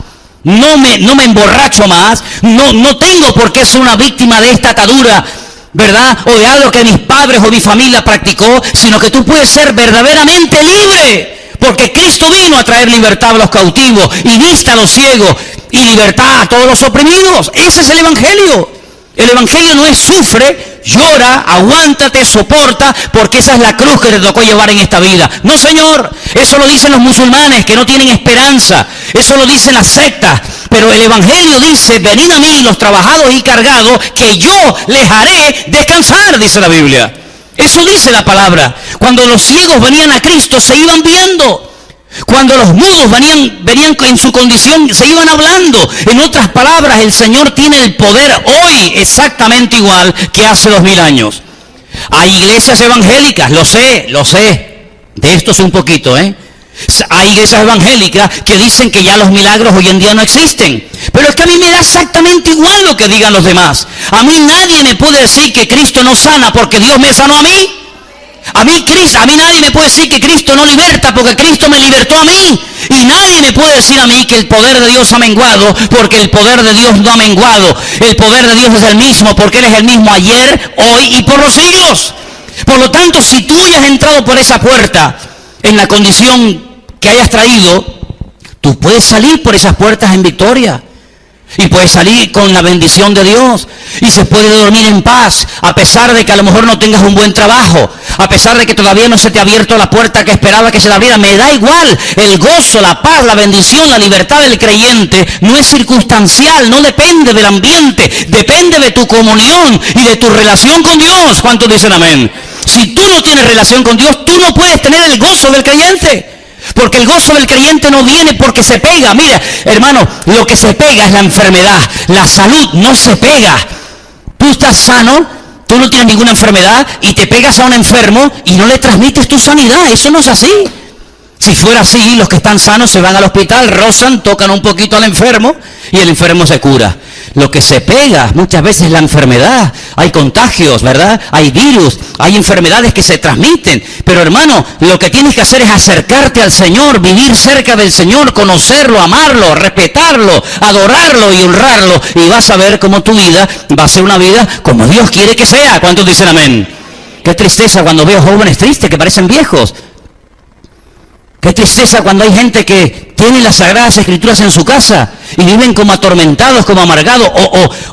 no me emborracho más, no tengo por qué ser una víctima de esta atadura, ¿verdad? O de algo que mis padres o mi familia practicó, sino que tú puedes ser verdaderamente libre. Porque Cristo vino a traer libertad a los cautivos y vista a los ciegos y libertad a todos los oprimidos. Ese es el Evangelio. El Evangelio no es sufre, llora, aguántate, soporta, porque esa es la cruz que te tocó llevar en esta vida. No, señor, eso lo dicen los musulmanes que no tienen esperanza. Eso lo dicen las sectas. Pero el Evangelio dice, venid a mí los trabajados y cargados, que yo les haré descansar, dice la Biblia. Eso dice la palabra. Cuando los ciegos venían a Cristo, se iban viendo. Cuando los mudos venían en su condición, se iban hablando. En otras palabras, el Señor tiene el poder hoy exactamente igual que hace 2000 años. Hay iglesias evangélicas, lo sé. De esto sé un poquito, Hay iglesias evangélicas que dicen que ya los milagros hoy en día no existen. Pero es que a mí me da exactamente igual lo que digan los demás. A mí nadie me puede decir que Cristo no sana porque Dios me sanó a mí. A mí nadie me puede decir que Cristo no liberta porque Cristo me libertó a mí. Y nadie me puede decir a mí que el poder de Dios ha menguado porque el poder de Dios no ha menguado. El poder de Dios es el mismo porque Él es el mismo ayer, hoy y por los siglos. Por lo tanto, si tú hayas entrado por esa puerta en la condición que hayas traído, tú puedes salir por esas puertas en victoria. Y puedes salir con la bendición de Dios. Y se puede dormir en paz, a pesar de que a lo mejor no tengas un buen trabajo, a pesar de que todavía no se te ha abierto la puerta que esperaba que se te abriera. Me da igual. El gozo, la paz, la bendición, la libertad del creyente no es circunstancial, no depende del ambiente, depende de tu comunión y de tu relación con Dios. ¿Cuántos dicen amén? Si tú no tienes relación con Dios, tú no puedes tener el gozo del creyente. Porque el gozo del creyente no viene porque se pega. Mira, hermano, lo que se pega es la enfermedad. La salud no se pega. Tú estás sano, tú no tienes ninguna enfermedad y te pegas a un enfermo y no le transmites tu sanidad. Eso no es así. Si fuera así, los que están sanos se van al hospital, rozan, tocan un poquito al enfermo y el enfermo se cura. Lo que se pega muchas veces es la enfermedad. Hay contagios, ¿verdad? Hay virus, hay enfermedades que se transmiten. Pero hermano, lo que tienes que hacer es acercarte al Señor, vivir cerca del Señor, conocerlo, amarlo, respetarlo, adorarlo y honrarlo. Y vas a ver cómo tu vida va a ser una vida como Dios quiere que sea. ¿Cuántos dicen amén? Qué tristeza cuando veo jóvenes tristes que parecen viejos. Qué tristeza cuando hay gente que tiene las Sagradas Escrituras en su casa y viven como atormentados, como amargados,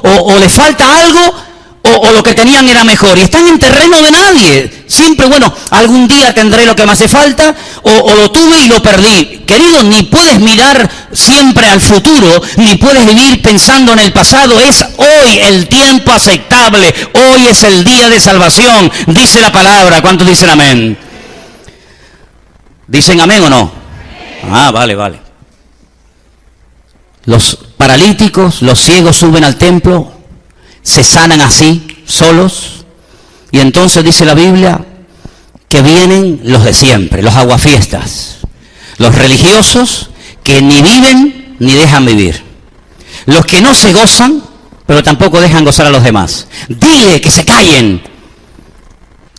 o les falta algo, o lo que tenían era mejor, y están en terreno de nadie. Siempre, bueno, algún día tendré lo que me hace falta, o lo tuve y lo perdí. Querido, ni puedes mirar siempre al futuro, ni puedes vivir pensando en el pasado. Es hoy el tiempo aceptable, hoy es el día de salvación, dice la palabra. ¿Cuántos dicen amén? ¿Dicen amén o no? Ah, vale. Los paralíticos, los ciegos suben al templo, se sanan así, solos, y entonces dice la Biblia que vienen los de siempre, los aguafiestas, los religiosos que ni viven ni dejan vivir, los que no se gozan, pero tampoco dejan gozar a los demás. Dile que se callen,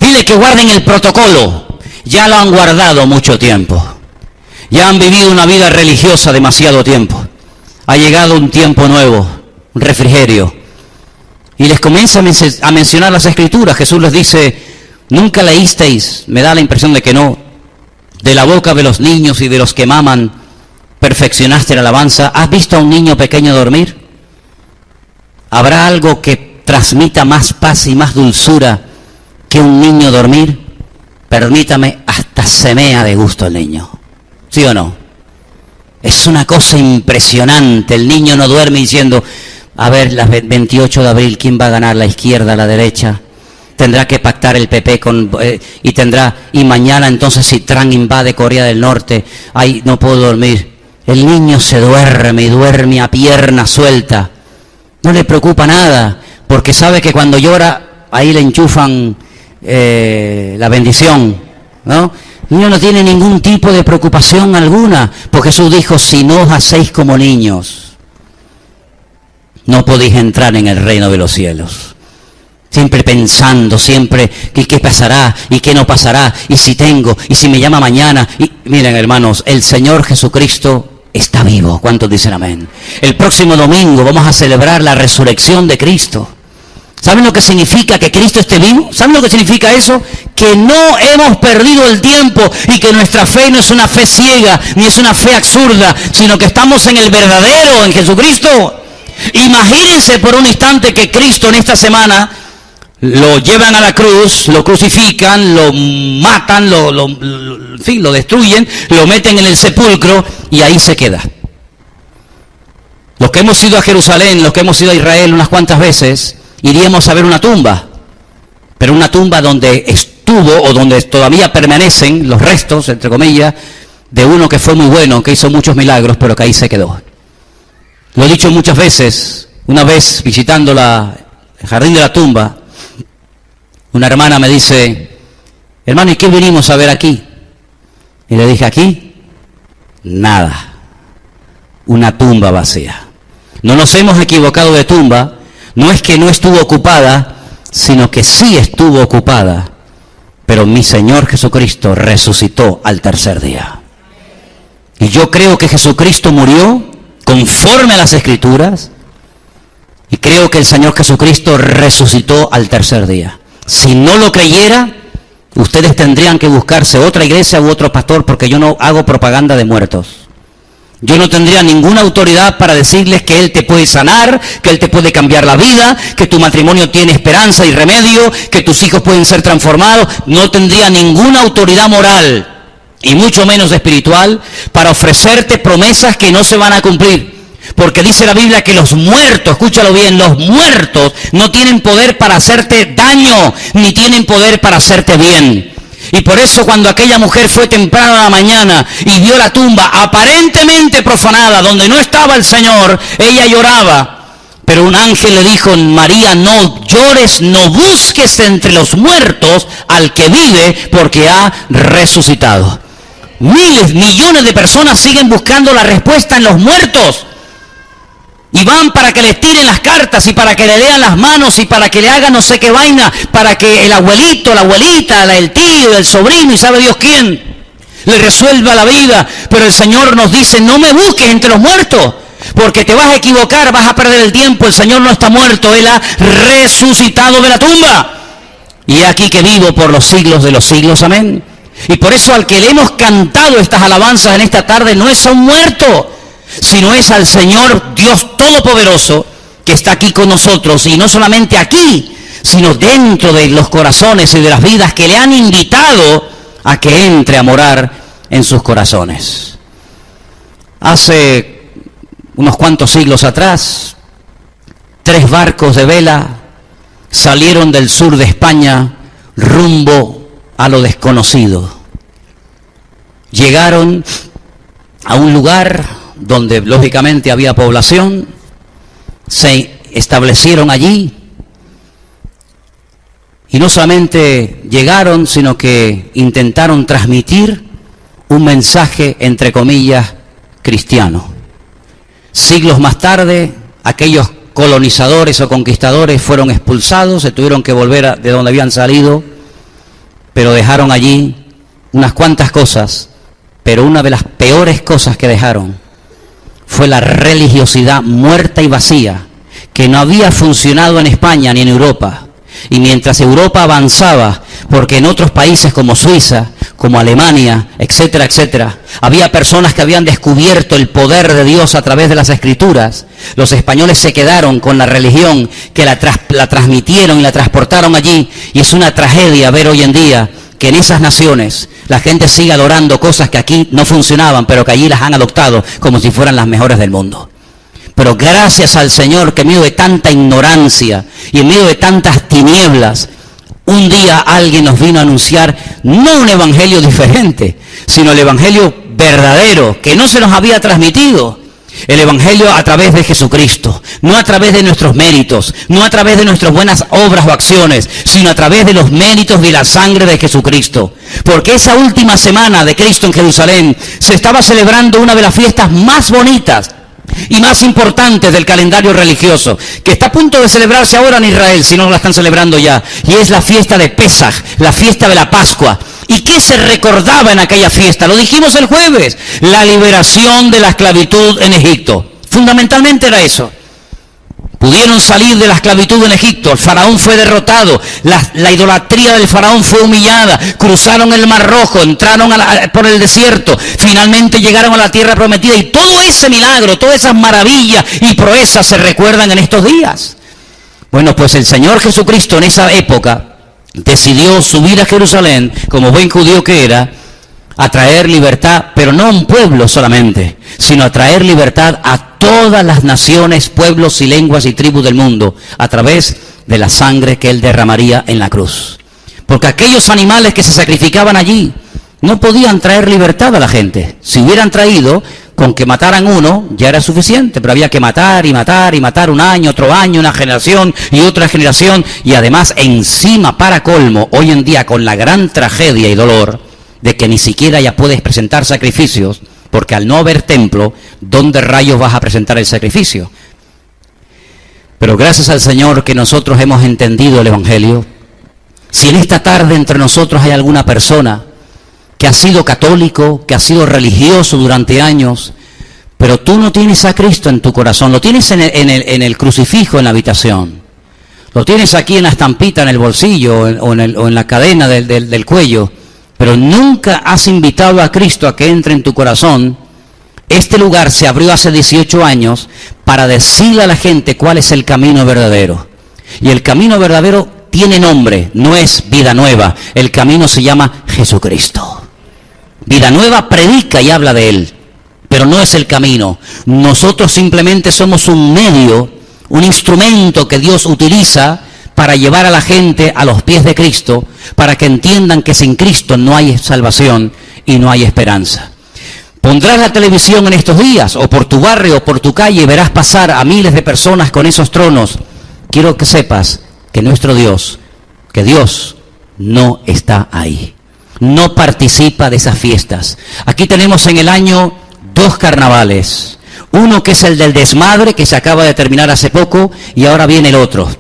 dile que guarden el protocolo. Ya lo han guardado mucho tiempo. Ya han vivido una vida religiosa demasiado tiempo. Ha llegado un tiempo nuevo, un refrigerio. Y les comienza a mencionar las Escrituras. Jesús les dice, nunca leísteis, me da la impresión de que no, de la boca de los niños y de los que maman, perfeccionaste la alabanza. ¿Has visto a un niño pequeño dormir? ¿Habrá algo que transmita más paz y más dulzura que un niño dormir? Permítame, hasta se mea de gusto el niño. ¿Sí o no? Es una cosa impresionante. El niño no duerme diciendo, a ver, las 28 de abril, ¿quién va a ganar, la izquierda o la derecha? Tendrá que pactar el PP y mañana entonces si Trump invade Corea del Norte, ay, no puedo dormir. El niño se duerme y duerme a pierna suelta. No le preocupa nada, porque sabe que cuando llora, ahí le enchufan la bendición, ¿no? El niño no tiene ningún tipo de preocupación alguna, porque Jesús dijo, si no os hacéis como niños, no podéis entrar en el reino de los cielos. Siempre pensando, siempre, ¿qué pasará? ¿Y qué no pasará? ¿Y si tengo? ¿Y si me llama mañana? Y miren, hermanos, el Señor Jesucristo está vivo. ¿Cuántos dicen amén? El próximo domingo vamos a celebrar la resurrección de Cristo. ¿Saben lo que significa que Cristo esté vivo? ¿Saben lo que significa eso? Que no hemos perdido el tiempo y que nuestra fe no es una fe ciega, ni es una fe absurda, sino que estamos en el verdadero, en Jesucristo. Imagínense por un instante que Cristo en esta semana lo llevan a la cruz, lo crucifican, lo matan, lo destruyen, lo meten en el sepulcro y ahí se queda. Los que hemos ido a Jerusalén, los que hemos ido a Israel unas cuantas veces, iríamos a ver una tumba, pero una tumba donde estuvo o donde todavía permanecen los restos, entre comillas, de uno que fue muy bueno, que hizo muchos milagros, pero que ahí se quedó. Lo he dicho muchas veces. Una vez visitando el jardín de la tumba, una hermana me dice, hermano, ¿y qué venimos a ver aquí? Y le dije, aquí, nada, una tumba vacía. No nos hemos equivocado de tumba. No es que no estuvo ocupada, sino que sí estuvo ocupada. Pero mi Señor Jesucristo resucitó al tercer día. Y yo creo que Jesucristo murió conforme a las Escrituras. Y creo que el Señor Jesucristo resucitó al tercer día. Si no lo creyera, ustedes tendrían que buscarse otra iglesia u otro pastor, porque yo no hago propaganda de muertos. Yo no tendría ninguna autoridad para decirles que Él te puede sanar, que Él te puede cambiar la vida, que tu matrimonio tiene esperanza y remedio, que tus hijos pueden ser transformados. No tendría ninguna autoridad moral, y mucho menos espiritual, para ofrecerte promesas que no se van a cumplir. Porque dice la Biblia que los muertos, escúchalo bien, los muertos no tienen poder para hacerte daño, ni tienen poder para hacerte bien. Y por eso cuando aquella mujer fue temprano a la mañana y vio la tumba aparentemente profanada, donde no estaba el Señor, ella lloraba. Pero un ángel le dijo, María, no llores, no busques entre los muertos al que vive, porque ha resucitado. Miles, millones de personas siguen buscando la respuesta en los muertos. Y van para que les tiren las cartas y para que le lean las manos y para que le hagan no sé qué vaina, para que el abuelito, la abuelita, el tío, el sobrino y sabe Dios quién, le resuelva la vida. Pero el Señor nos dice, no me busques entre los muertos, porque te vas a equivocar, vas a perder el tiempo. El Señor no está muerto, Él ha resucitado de la tumba. Y he aquí que vivo por los siglos de los siglos, amén. Y por eso al que le hemos cantado estas alabanzas en esta tarde no es a un muerto, sino es al Señor Dios Todopoderoso que está aquí con nosotros, y no solamente aquí, sino dentro de los corazones y de las vidas que le han invitado a que entre a morar en sus corazones. Hace unos cuantos siglos atrás, 3 barcos de vela salieron del sur de España rumbo a lo desconocido. Llegaron a un lugar donde lógicamente había población, se establecieron allí, y no solamente llegaron, sino que intentaron transmitir un mensaje, entre comillas, cristiano. Siglos más tarde, aquellos colonizadores o conquistadores fueron expulsados, se tuvieron que volver de donde habían salido, pero dejaron allí unas cuantas cosas, pero una de las peores cosas que dejaron fue la religiosidad muerta y vacía, que no había funcionado en España ni en Europa. Y mientras Europa avanzaba, porque en otros países como Suiza, como Alemania, etcétera, etcétera, había personas que habían descubierto el poder de Dios a través de las Escrituras, los españoles se quedaron con la religión que la transmitieron y la transportaron allí. Y es una tragedia ver hoy en día que en esas naciones la gente sigue adorando cosas que aquí no funcionaban, pero que allí las han adoptado como si fueran las mejores del mundo. Pero gracias al Señor que en medio de tanta ignorancia y en medio de tantas tinieblas, un día alguien nos vino a anunciar no un evangelio diferente, sino el evangelio verdadero que no se nos había transmitido. El Evangelio a través de Jesucristo, no a través de nuestros méritos, no a través de nuestras buenas obras o acciones, sino a través de los méritos de la sangre de Jesucristo. Porque esa última semana de Cristo en Jerusalén se estaba celebrando una de las fiestas más bonitas y más importantes del calendario religioso, que está a punto de celebrarse ahora en Israel, si no la están celebrando ya, y es la fiesta de Pesaj, la fiesta de la Pascua. ¿Y qué se recordaba en aquella fiesta? Lo dijimos el jueves, la liberación de la esclavitud en Egipto. Fundamentalmente era eso. Pudieron salir de la esclavitud en Egipto, el faraón fue derrotado, la idolatría del faraón fue humillada, cruzaron el Mar Rojo, entraron por el desierto, finalmente llegaron a la tierra prometida, y todo ese milagro, todas esas maravillas y proezas se recuerdan en estos días. Bueno, pues el Señor Jesucristo en esa época decidió subir a Jerusalén, como buen judío que era, a traer libertad, pero no a un pueblo solamente, sino a traer libertad a todas las naciones, pueblos y lenguas y tribus del mundo, a través de la sangre que Él derramaría en la cruz. Porque aquellos animales que se sacrificaban allí no podían traer libertad a la gente. Si hubieran traído, con que mataran uno ya era suficiente, pero había que matar y matar y matar un año, otro año, una generación y otra generación, y además encima, para colmo, hoy en día con la gran tragedia y dolor de que ni siquiera ya puedes presentar sacrificios, porque al no haber templo, ¿dónde rayos vas a presentar el sacrificio? Pero gracias al Señor que nosotros hemos entendido el Evangelio. Si en esta tarde entre nosotros hay alguna persona que ha sido católico, que ha sido religioso durante años, pero tú no tienes a Cristo en tu corazón, lo tienes en el crucifijo en la habitación, lo tienes aquí en la estampita en el bolsillo o en la cadena del cuello, pero nunca has invitado a Cristo a que entre en tu corazón. Este lugar se abrió hace 18 años para decirle a la gente cuál es el camino verdadero. Y el camino verdadero tiene nombre, no es Vida Nueva, el camino se llama Jesucristo. Vida Nueva predica y habla de Él, pero no es el camino. Nosotros simplemente somos un medio, un instrumento que Dios utiliza para llevar a la gente a los pies de Cristo, para que entiendan que sin Cristo no hay salvación y no hay esperanza. Pondrás la televisión en estos días, o por tu barrio, o por tu calle, y verás pasar a miles de personas con esos tronos. Quiero que sepas que nuestro Dios, que Dios no está ahí. No participa de esas fiestas. Aquí tenemos en el año 2 carnavales. Uno que es el del desmadre, que se acaba de terminar hace poco, y ahora viene el otro,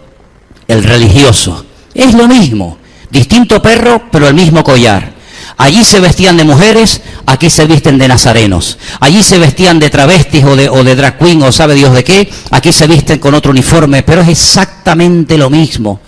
el religioso. Es lo mismo, distinto perro, pero el mismo collar. Allí se vestían de mujeres, aquí se visten de nazarenos. Allí se vestían de travestis o de drag queen o sabe Dios de qué, aquí se visten con otro uniforme, pero es exactamente lo mismo.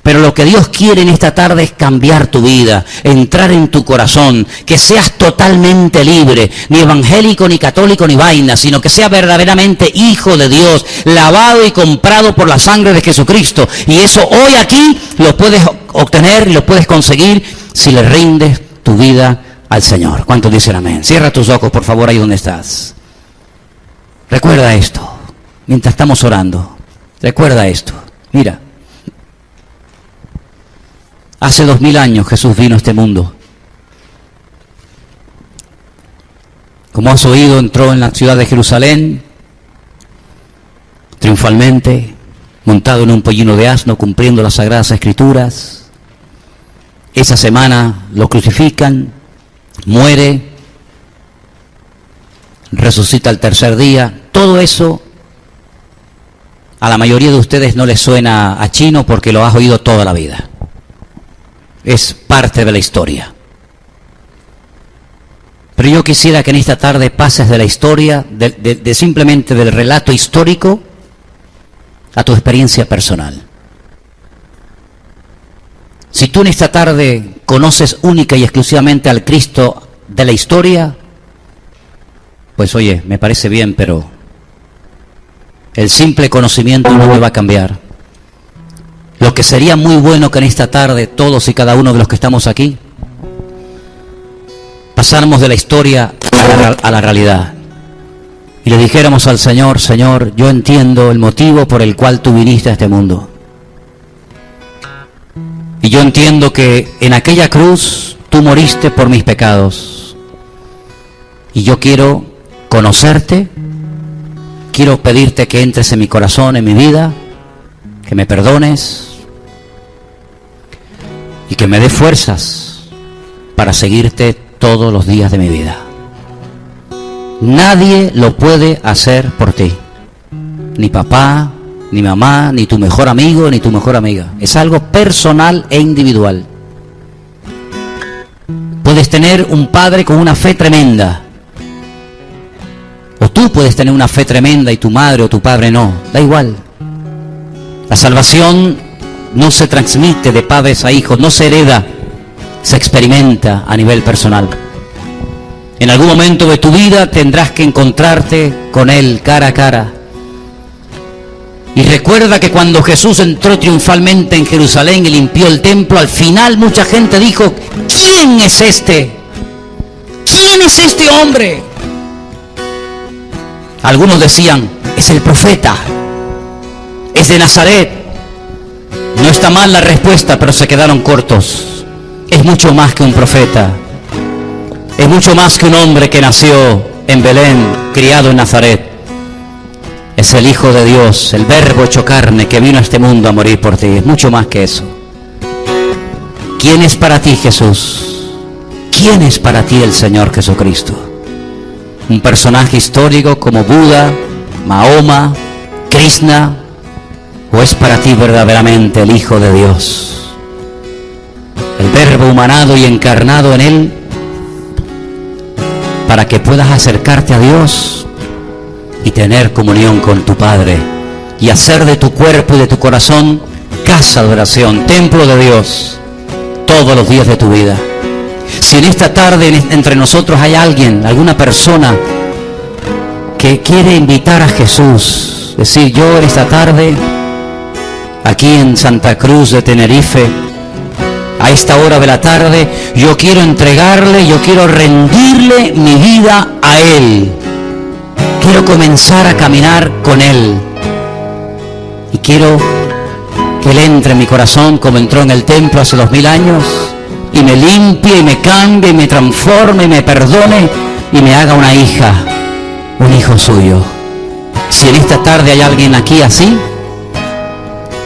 Pero lo que Dios quiere en esta tarde es cambiar tu vida, entrar en tu corazón, que seas totalmente libre, ni evangélico, ni católico, ni vaina, sino que seas verdaderamente hijo de Dios, lavado y comprado por la sangre de Jesucristo. Y eso hoy aquí lo puedes obtener y lo puedes conseguir si le rindes tu vida al Señor. ¿Cuántos dicen amén? Cierra tus ojos, por favor, ahí donde estás. Recuerda esto, mientras estamos orando. Recuerda esto. Mira. Hace 2000 años Jesús vino a este mundo. Como has oído, entró en la ciudad de Jerusalén, triunfalmente, montado en un pollino de asno, cumpliendo las sagradas escrituras. Esa semana lo crucifican, muere, resucita el tercer día. Todo eso a la mayoría de ustedes no les suena a chino porque lo has oído toda la vida. Es parte de la historia. Pero yo quisiera que en esta tarde pases de la historia, de simplemente del relato histórico, a tu experiencia personal. Si tú en esta tarde conoces única y exclusivamente al Cristo de la historia, pues oye, me parece bien, pero el simple conocimiento no me va a cambiar. Lo que sería muy bueno que en esta tarde todos y cada uno de los que estamos aquí pasáramos de la historia a la realidad y le dijéramos al Señor: Señor, yo entiendo el motivo por el cual tú viniste a este mundo, y yo entiendo que en aquella cruz tú moriste por mis pecados, y yo quiero conocerte quiero pedirte que entres en mi corazón, en mi vida, que me perdones y que me des fuerzas para seguirte todos los días de mi vida. Nadie lo puede hacer por ti. Ni papá, ni mamá, ni tu mejor amigo, ni tu mejor amiga. Es algo personal e individual. Puedes tener un padre con una fe tremenda. O tú puedes tener una fe tremenda y tu madre o tu padre no. Da igual. La salvación no se transmite de padres a hijos, no se hereda, se experimenta a nivel personal. En algún momento de tu vida tendrás que encontrarte con Él cara a cara. Y recuerda que cuando Jesús entró triunfalmente en Jerusalén y limpió el templo, al final mucha gente dijo: ¿quién es este? ¿Quién es este hombre? Algunos decían: es el profeta, es de Nazaret. No está mal la respuesta, pero se quedaron cortos. Es mucho más que un profeta. Es mucho más que un hombre que nació en Belén, criado en Nazaret. Es el Hijo de Dios, el Verbo hecho carne, que vino a este mundo a morir por ti. Es mucho más que eso. ¿Quién es para ti Jesús? ¿Quién es para ti el Señor Jesucristo? ¿Un personaje histórico como Buda, Mahoma, Krishna? ¿O es para ti verdaderamente el Hijo de Dios? El Verbo humanado y encarnado en Él, para que puedas acercarte a Dios y tener comunión con tu Padre y hacer de tu cuerpo y de tu corazón casa de oración, templo de Dios todos los días de tu vida. Si en esta tarde entre nosotros hay alguien, alguna persona que quiere invitar a Jesús, decir: yo en esta tarde aquí en Santa Cruz de Tenerife, a esta hora de la tarde, yo quiero entregarle, yo quiero rendirle mi vida a Él. Quiero comenzar a caminar con Él. Y quiero que Él entre en mi corazón como entró en el templo hace 2000 años. Y me limpie, y me cambie, y me transforme, y me perdone, y me haga una hija, un hijo suyo. Si en esta tarde hay alguien aquí así,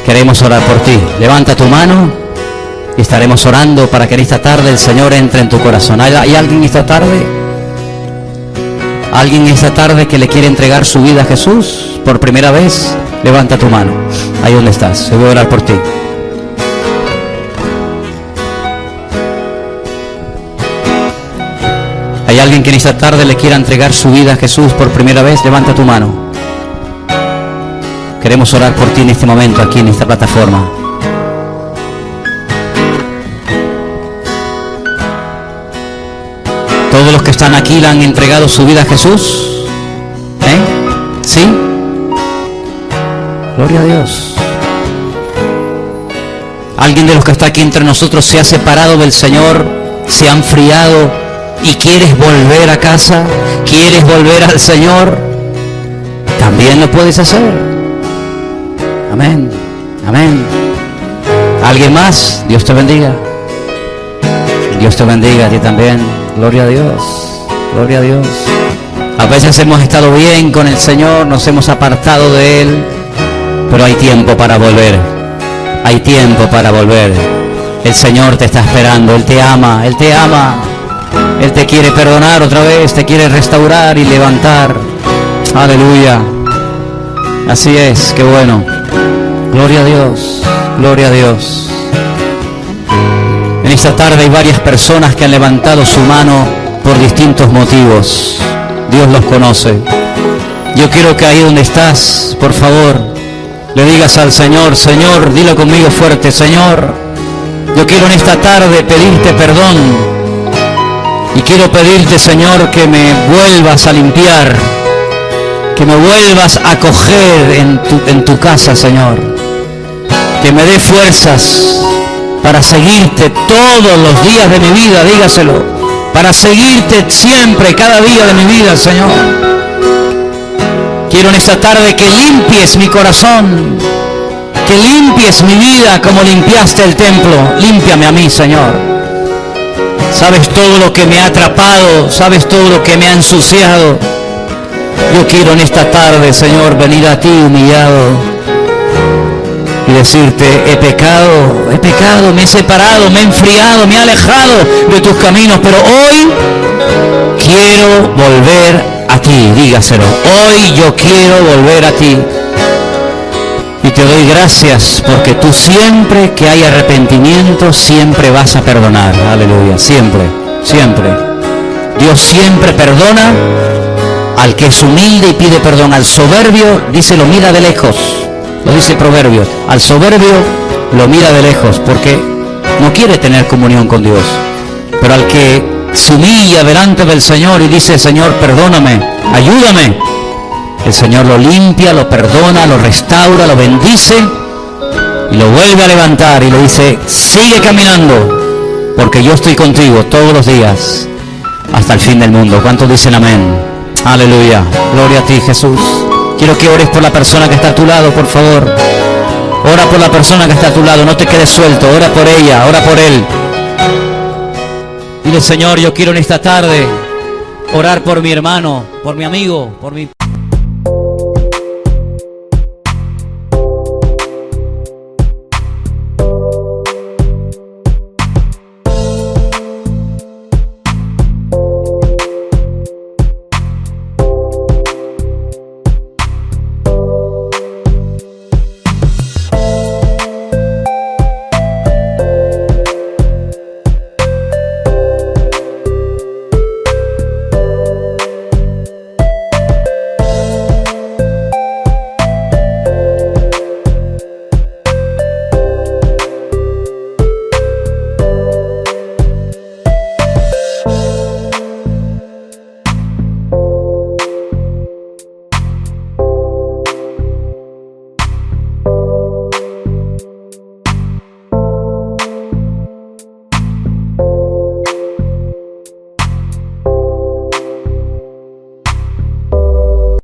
queremos orar por ti. Levanta tu mano y estaremos orando para que en esta tarde el Señor entre en tu corazón. ¿Hay alguien esta tarde? ¿Alguien esta tarde que le quiere entregar su vida a Jesús por primera vez? Levanta tu mano. Ahí donde estás. Yo voy a orar por ti. ¿Hay alguien que en esta tarde le quiera entregar su vida a Jesús por primera vez? Levanta tu mano. Queremos orar por ti en este momento, aquí en esta plataforma. ¿Todos los que están aquí le han entregado su vida a Jesús? ¿Sí? Gloria a Dios. ¿Alguien de los que está aquí entre nosotros se ha separado del Señor, se ha enfriado y quieres volver a casa? ¿Quieres volver al Señor? También lo puedes hacer. Amén. Amén. ¿Alguien más? Dios te bendiga. Dios te bendiga a ti también. Gloria a Dios. Gloria a Dios. A veces hemos estado bien con el Señor, nos hemos apartado de Él, pero hay tiempo para volver. Hay tiempo para volver. El Señor te está esperando. Él te ama. Él te ama. Él te quiere perdonar otra vez, te quiere restaurar y levantar. Aleluya. Así es, qué bueno. Gloria a Dios. Gloria a Dios. En esta tarde hay varias personas que han levantado su mano por distintos motivos. Dios los conoce. Yo quiero que ahí donde estás, por favor, le digas al Señor: Señor, dilo conmigo fuerte: Señor, yo quiero en esta tarde pedirte perdón. Y quiero pedirte, Señor, que me vuelvas a limpiar, que me vuelvas a acoger en tu casa, Señor. Que me dé fuerzas para seguirte todos los días de mi vida, dígaselo, para seguirte siempre, cada día de mi vida, Señor. Quiero en esta tarde que limpies mi corazón, que limpies mi vida como limpiaste el templo. Límpiame a mí, Señor. Sabes todo lo que me ha atrapado, sabes todo lo que me ha ensuciado. Yo quiero en esta tarde, Señor, venir a ti humillado y decirte, he pecado, me he separado, me he enfriado, me he alejado de tus caminos, pero hoy quiero volver a ti. Dígaselo, hoy yo quiero volver a ti. Y te doy gracias porque tú siempre que hay arrepentimiento, siempre vas a perdonar. Aleluya, siempre, siempre. Dios siempre perdona al que es humilde y pide perdón. Al soberbio, dice, lo mira de lejos. Lo dice Proverbios. Al soberbio lo mira de lejos porque no quiere tener comunión con Dios. Pero al que se humilla delante del Señor y dice, Señor, perdóname, ayúdame, el Señor lo limpia, lo perdona, lo restaura, lo bendice y lo vuelve a levantar y le dice, sigue caminando porque yo estoy contigo todos los días hasta el fin del mundo. ¿Cuántos dicen amén? Aleluya, gloria a ti, Jesús. Quiero que ores por la persona que está a tu lado, por favor. Ora por la persona que está a tu lado, no te quedes suelto, ora por ella, ora por él. Dile, Señor, yo quiero en esta tarde orar por mi hermano, por mi amigo, por mi...